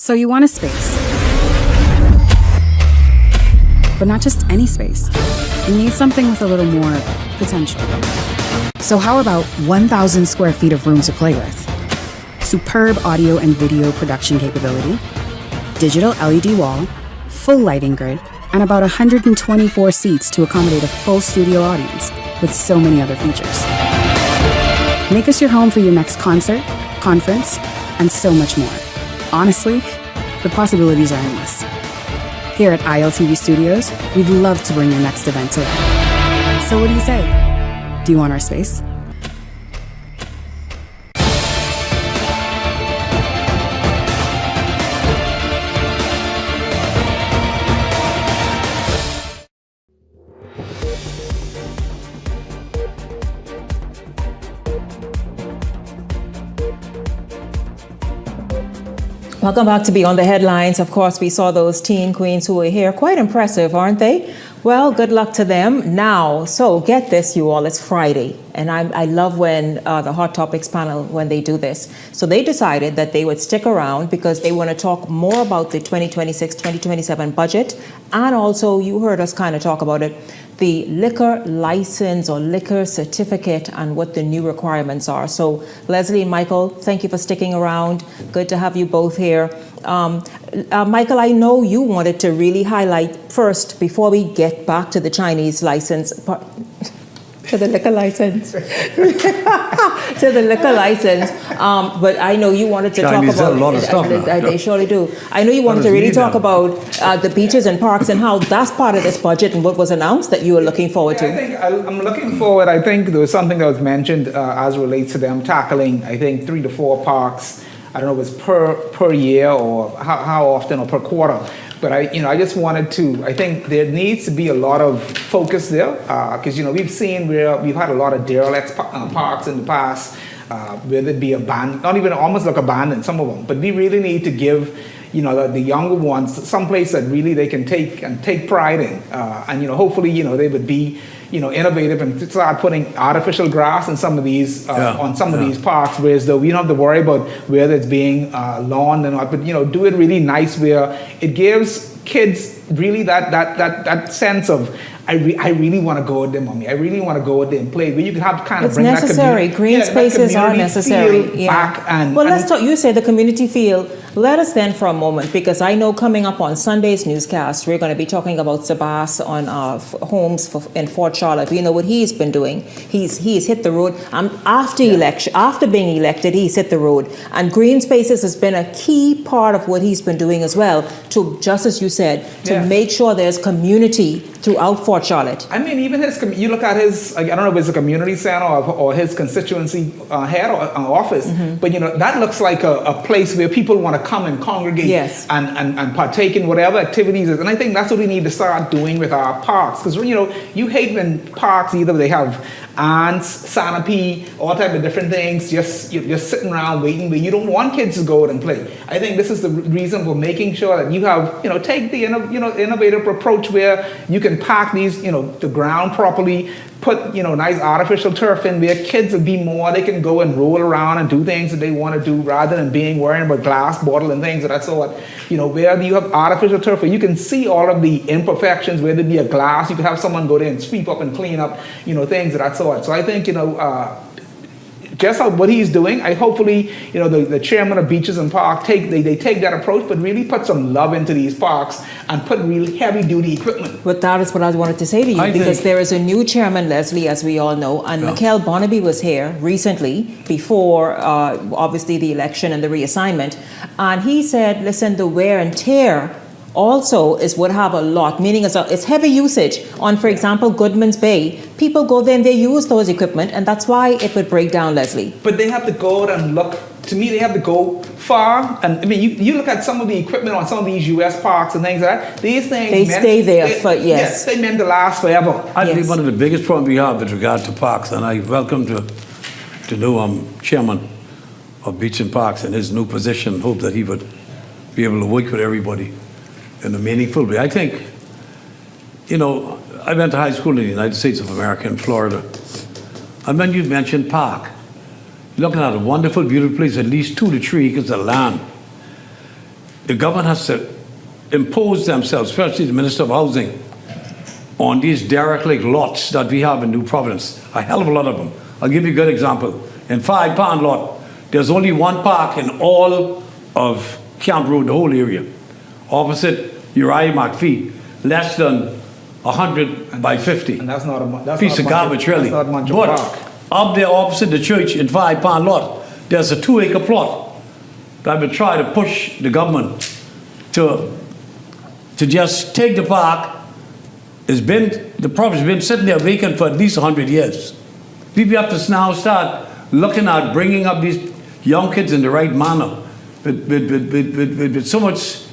So you want a space. But not just any space. You need something with a little more potential. So how about 1,000 square feet of room to play with? Superb audio and video production capability, digital LED wall, full lighting grid, and about 124 seats to accommodate a full studio audience with so many other features. Make us your home for your next concert, conference, and so much more. Honestly, the possibilities are endless. Here at ILTV Studios, we'd love to bring your next event to life. So what do you say? Do you want our space? Welcome back to Beyond the Headlines. Of course, we saw those teen queens who were here. Quite impressive, aren't they? Well, good luck to them. Now, so get this, you all, it's Friday. And I love when the Hot Topics panel, when they do this. So they decided that they would stick around because they want to talk more about the 2026-2027 budget. And also, you heard us kind of talk about it, the liquor license or liquor certificate and what the new requirements are. So Leslie and Michael, thank you for sticking around. Good to have you both here. Michael, I know you wanted to really highlight first, before we get back to the Chinese license, to the liquor license, to the liquor license. But I know you wanted to Chinese talk about have a lot of stuff now. They surely do. I know you wanted to really talk about the beaches and parks and how that's part of this budget and what was announced that you were looking forward to. I think I'm looking forward. I think there was something that was mentioned as relates to them tackling, I think, 3 to 4 parks. I don't know if it's per year or how often or per quarter. But I just wanted to. I think there needs to be a lot of focus there because we've seen where we've had a lot of derelict parks in the past, where they'd be abandoned, not even almost like abandoned, some of them. But we really need to give the younger ones some place that really they can take pride in, and hopefully they would be innovative and start putting artificial grass in some of these on some of these parks, whereas though we don't have to worry about whether it's being lawned or not, but do it really nice where it gives kids really that sense of I really want to go with them, mommy. I really want to go with them and play. Where you can have kind of it's bring necessary. that Green spaces are necessary. Back and let's talk. You say the community feel. Let us then for a moment, because I know coming up on Sunday's newscast, we're going to be talking about Sabas on homes in Fort Charlotte. We know what he's been doing. He's hit the road. After being elected, he's hit the road. And green spaces has been a key part of what he's been doing as well, to, just as you said, to make sure there's community throughout Fort Charlotte. I mean, even you look at his, I don't know if it's a community center or his constituency head or office, but that looks like a place where people want to come and congregate and partake in whatever activities is. And I think that's what we need to start doing with our parks. Because, you hate when parks, either they have ants, centipede, all type of different things, you're just sitting around waiting, but you don't want kids to go out and play. I think this is the reason for making sure that you have, take the innovative approach where you can pack these, the ground properly, put, nice artificial turf in where kids will be more, they can go and roll around and do things that they want to do rather than worrying about glass bottle and things of that sort. Where you have artificial turf where you can see all of the imperfections, whether it be a glass, you can have someone go there and sweep up and clean up, things of that sort. So I think, just what he's doing, hopefully, the chairman of Beaches and Parks they take that approach, but really put some love into these parks and put really heavy duty equipment. But that is what I wanted to say to you, because there is a new chairman, Leslie, as we all know, and Mikhail Bonnaby was here recently before, obviously, the election and the reassignment, and he said, listen, the wear and tear also would have a lot, meaning it's heavy usage on, for example, Goodman's Bay. People go there and they use those equipment, and that's why it would break down, Leslie. But they have to go out and look. To me, they have to go far. And I mean, you look at some of the equipment on some of these U.S. parks and things like that. These things they stay there for yes. Yes, they meant to last forever. I think one of the biggest problems we have with regard to parks, and I welcome the new chairman of Beach and Parks in his new position. Hope that he would be able to work with everybody in a meaningful way. I think, I went to high school in the United States of America in Florida. And when you mentioned park, you're looking at a wonderful, beautiful place, at least 2 to 3 acres of land. The government has to impose themselves, especially the Minister of Housing, on these derelict lots that we have in New Providence. A hell of a lot of them. I'll give you a good example. In 5 Pound lot, there's only 1 park in all of Camp Road, the whole area. Opposite Uriah McPhee, less than 100 by 50. And that's not a piece of garbage, really. That's not much but of a park. Up there opposite the church in 5 Pound lot, there's a 2-acre plot that would try to push the government to just take the park. The property's been sitting there vacant for at least 100 years. People have to now start looking at bringing up these young kids in the right manner with so much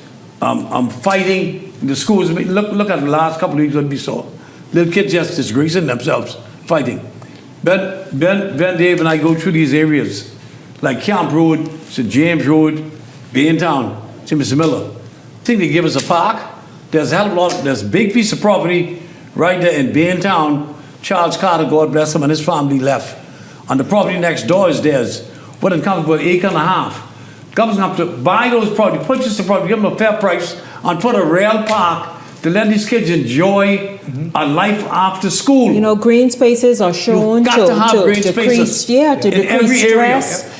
fighting in the schools. Look at the last couple of weeks what we saw. Little kids just disgracing themselves, fighting. Ben, Dave, and I go through these areas like Camp Road, St. James Road, Baintown, St. Mr. Miller. I think they give us a park. There's a hell of a lot. There's a big piece of property right there in Baintown. Charles Carter, God bless him, and his family left. And the property next door is theirs. What it comes with 1.5 acres. Government's going to buy those property, purchase the property, give them a fair price, and put a rail park to let these kids enjoy a life after school. Green spaces are shown to decrease stress.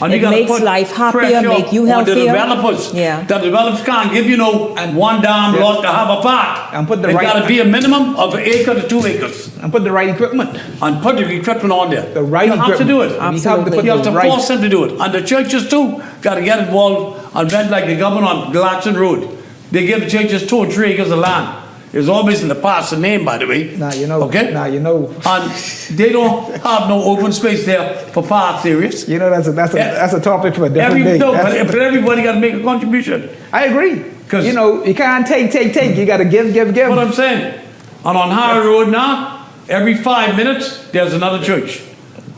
It makes life happier, make you healthier. The developers. The developers can't give you one damn lot to have a park. And put the It's got to be a minimum of 1 acre to 2 acres. And put the right equipment. And put the equipment on there. The right equipment. You have to do it. Absolutely. You have to force them to do it. And the churches too got to get involved and rent like the government on Gladstone Road. They give the churches 2 or 3 acres of land. It's always in the pastor name, by the way. Okay? And they don't have no open space there for park areas. That's a topic for a different day. But everybody got to make a contribution. I agree. Because you can't take. You got to give. What I'm saying. And on High Road now, every 5 minutes there's another church.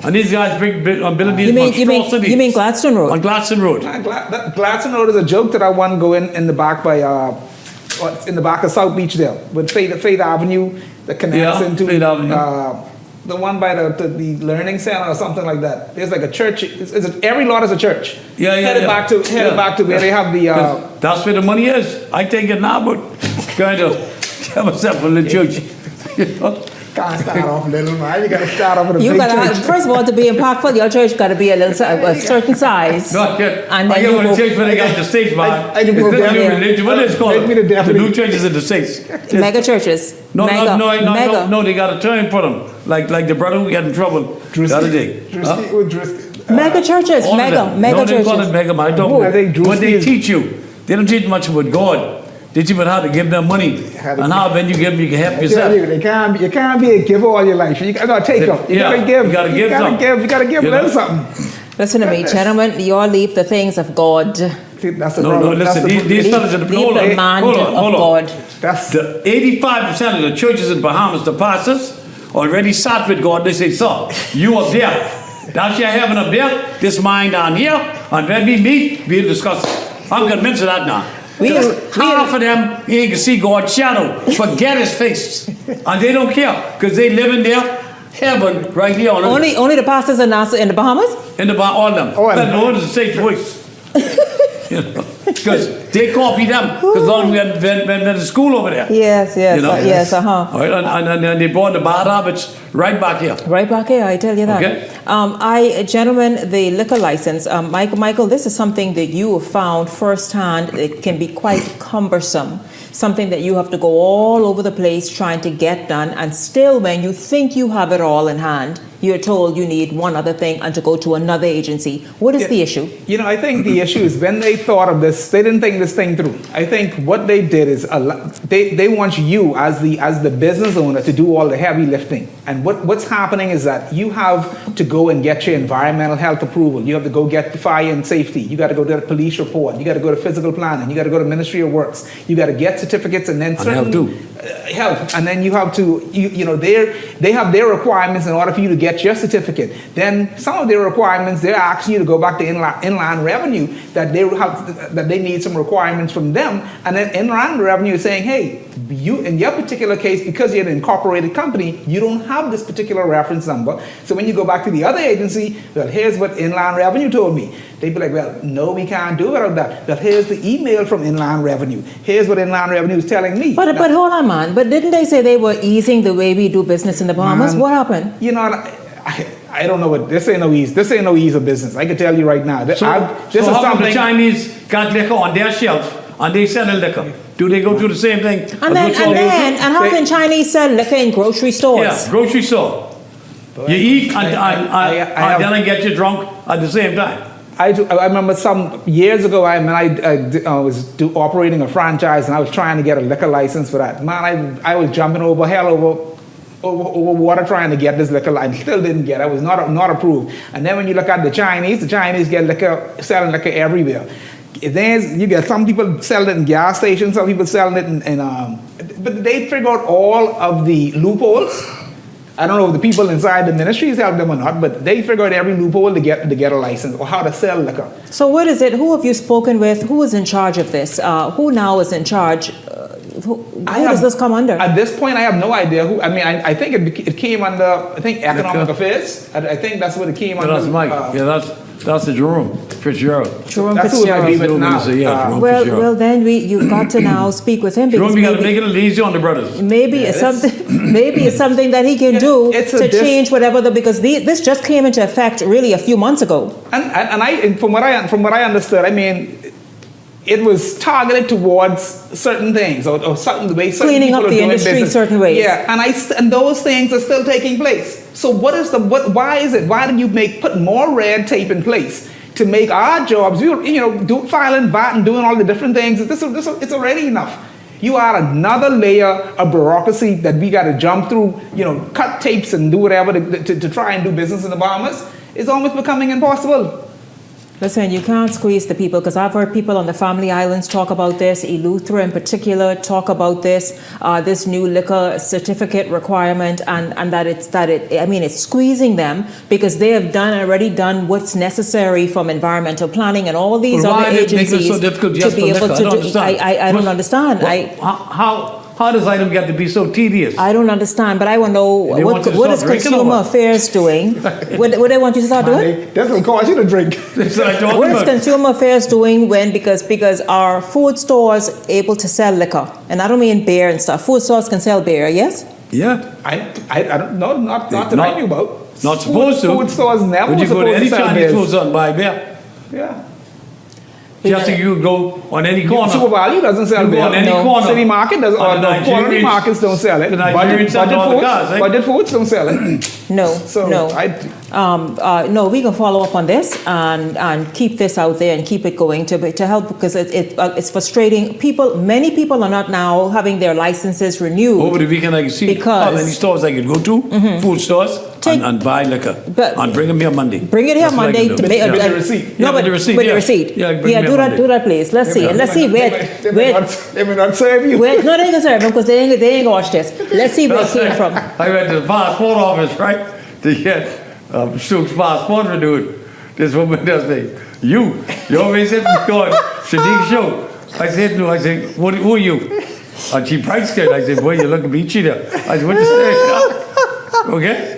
And these guys building these monstrosities. You mean Gladstone Road? On Gladstone Road. Gladstone Road is a joke that I want to go in the back by. In the back of South Beach there, with Faith Avenue, that connects into the one by the Learning Center or something like that. There's like a church. Every lot is a church. Headed back to where they have the. That's where the money is. I take it now, but kind of get myself a little church. Can't start off little, man. You got to start off with a big church. First of all, to be impactful, your church got to be a certain size. Not yet. And then I get one church when they got the States, man. What is it called? The new churches in the States. Mega churches. No, they got a term for them. Like the brother who got in trouble the other day. Mega churches. Mega churches. They call it mega, man. What they teach you, they don't teach much about God. They teach you how to give them money. And how when you give them, you can help yourself. You can't be a giver all your life. You got to take them. You got to give. You got to give something. You got to give a little something. Listen to me, gentlemen. You all leave the things of God. That's listen. These fellas in the hold on. That's the 85% of the churches in Bahamas, the pastors, already sat with God. They say, "Sir, you up there. That's your heaven up there. This mine down here. And when we meet, we'll discuss it." I'm convinced of that now. Half of them, you can see God's shadow. Forget his face. And they don't care because they live in their heaven right here on earth. Only the pastors in the Bahamas? In the Bahamas, all of them. Oh, But Lord is the same voice. Because they copy them. Because Lord went to school over there. Yes, yes, All right, and they brought the bad habits right back here. Right back here, I tell you that. Okay. Gentlemen, the liquor license, Michael, this is something that you have found firsthand. It can be quite cumbersome. Something that you have to go all over the place trying to get done, and still when you think you have it all in hand, you're told you need one other thing and to go to another agency. What is the issue? I think the issue is when they thought of this, they didn't think this thing through. I think what they did is they want you as the business owner to do all the heavy lifting. And what's happening is that you have to go and get your environmental health approval. You have to go get the fire and safety. You got to go to the police report. You got to go to physical planning. You got to go to Ministry of Works. You got to get certificates and then health. And then you have to, they have their requirements in order for you to get your certificate. Then some of their requirements, they're asking you to go back to inland revenue that they need some requirements from them. And then inland revenue is saying, hey, you in your particular case, because you're an incorporated company, you don't have this particular reference number. So when you go back to the other agency, well, here's what inland revenue told me. They'd be like, well, no, we can't do without that. Well, here's the email from inland revenue. Here's what inland revenue is telling me. But hold on, man. But didn't they say they were easing the way we do business in the Bahamas? What happened? I don't know what this ain't no ease. This ain't no ease of business. I can tell you right now. This is something the Chinese got liquor on their shelf and they sell liquor. Do they go through the same thing? And how can Chinese sell liquor in grocery stores? Yeah, grocery store. You eat and then I get you drunk at the same time. I remember some years ago, I was operating a franchise and I was trying to get a liquor license for that. Man, I was jumping over water trying to get this liquor license. Still didn't get it. I was not approved. And then when you look at the Chinese get liquor, selling liquor everywhere. You get some people selling it in gas stations, some people selling it but they figure out all of the loopholes. I don't know if the people inside the ministries help them or not, but they figure out every loophole to get a license or how to sell liquor. So what is it? Who have you spoken with? Who is in charge of this? Who now is in charge? Who does this come under? At this point, I have no idea who. I mean, I think it came under, Economic Affairs. I think that's what it came under. That's Mike. That's the Jerome Fitzgerald. That's who it might be with now. Well, then you've got to now speak with him. Jerome, you got to make it easy on the brothers. Maybe it's something that he can do to change whatever. Because this just came into effect really a few months ago. And from what I understood, I mean, it was targeted towards certain things or certain ways. Cleaning up the industry certain ways. Yeah, and those things are still taking place. So why is it? Why did you put more red tape in place to make our jobs? Filing VAT and doing all the different things. It's already enough. You add another layer of bureaucracy that we got to jump through. Cut tapes and do whatever to try and do business in the Bahamas. It's almost becoming impossible. Listen, you can't squeeze the people, because I've heard people on the Family Islands talk about this, Eleuthera in particular talk about this new liquor certificate requirement, and it's squeezing them because they have already done what's necessary from environmental planning and all these other agencies so difficult just to be able to do. I don't understand. How does item get to be so tedious? I don't understand, but I want to know what is Consumer Affairs doing? What do they want you to start doing? That's what cause you to drink. What is Consumer Affairs doing because our food stores able to sell liquor? And I don't mean beer and stuff. Food stores can sell beer, yes? Yeah. I don't know, not that I knew about. Not supposed to. Food stores never Would you go to any Chinese food store and buy beer? Yeah. Just like you go on any corner. Super Value doesn't sell beer. On any corner. City Market does, or quality markets don't sell it. The Nigerians Budget foods don't sell it. No, So no. No, we can follow up on this and keep this out there and keep it going to help, because it's frustrating. Many people are not now having their licenses renewed. Over the weekend, I can see how many stores I could go to, food stores, and buy liquor. And bring them here Monday. Bring it here That's what I Monday can do. to make With the receipt. No, with the receipt. With the receipt. Yeah, bring them here do that, please. Let's see. And let's see where. They may not serve you. No, they ain't gonna serve them because they ain't gonna watch this. Let's see where it came from. I went to the passport office, right, to get Stokes' passport renewed. This woman does me. You always said, God, Sadiq show. I said, no, I said, who are you? And she price scared. I said, boy, you look a beachy there. I said, what you say? Okay?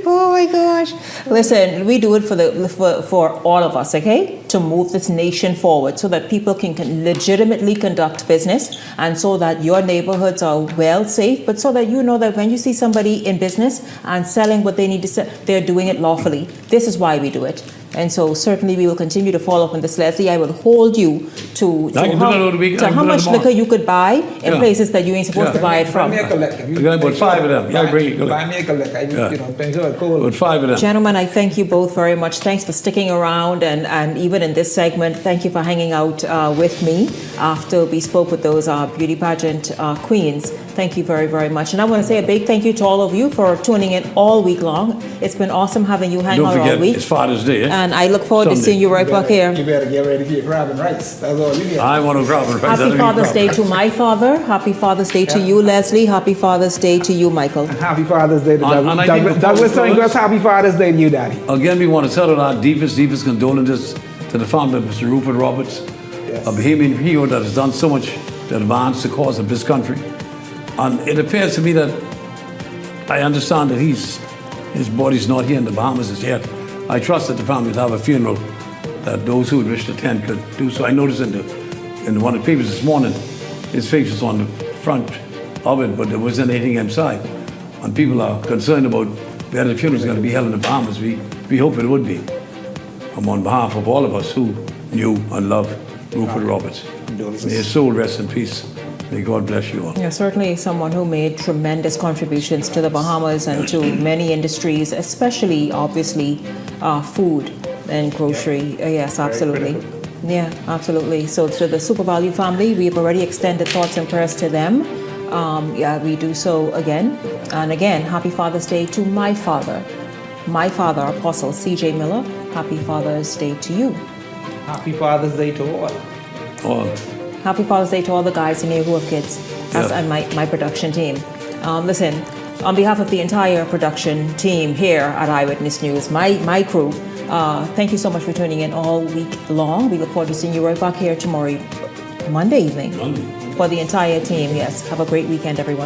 Oh my gosh. Listen, we do it for all of us, okay? To move this nation forward so that people can legitimately conduct business, and so that your neighborhoods are well safe, but so that you know that when you see somebody in business and selling what they need to sell, they're doing it lawfully. This is why we do it. And so certainly we will continue to follow up on this, Leslie. I will hold you to how much liquor you could buy in places that you ain't supposed to buy it from. I got about 5 of them. Yeah, bring it. Buy me a liquor. About 5 of them. Gentlemen, I thank you both very much. Thanks for sticking around, and even in this segment, thank you for hanging out with me after we spoke with those beauty pageant queens. Thank you very, very much. And I want to say a big thank you to all of you for tuning in all week long. It's been awesome having you hang out all week. It's Father's Day, eh? And I look forward to seeing you right back here. You better get ready for your crab and rice. That's all you get. I want to grab and rice. Happy Father's Day to my father. Happy Father's Day to you, Leslie. Happy Father's Day to you, Michael. Happy Father's Day to Douglas. Happy Father's Day to you, Daddy. Again, we want to send out our deepest condolences to the family of Mr. Rupert Roberts, a Bahamian hero that has done so much to advance the cause of this country. And it appears to me that I understand that his body's not here in the Bahamas as yet. I trust that the family will have a funeral that those who would wish to attend could do so. I noticed in one of the papers this morning, his face was on the front of it, but there wasn't anything inside. And people are concerned about whether the funeral is going to be held in the Bahamas. We hope it would be. On behalf of all of us who knew and loved Rupert Roberts. May his soul rest in peace. May God bless you all. You're certainly someone who made tremendous contributions to the Bahamas and to many industries, especially, obviously, food and grocery. Yes, absolutely. Yeah, absolutely. So to the Super Value family, we've already extended thoughts and prayers to them. We do so again. And again, happy Father's Day to my father, Apostle C.J. Miller. Happy Father's Day to you. Happy Father's Day to all. Happy Father's Day to all the guys in here who have kids, and my production team. Listen, on behalf of the entire production team here at Eyewitness News, my crew, thank you so much for tuning in all week long. We look forward to seeing you right back here tomorrow, Monday evening. For the entire team, yes. Have a great weekend, everyone.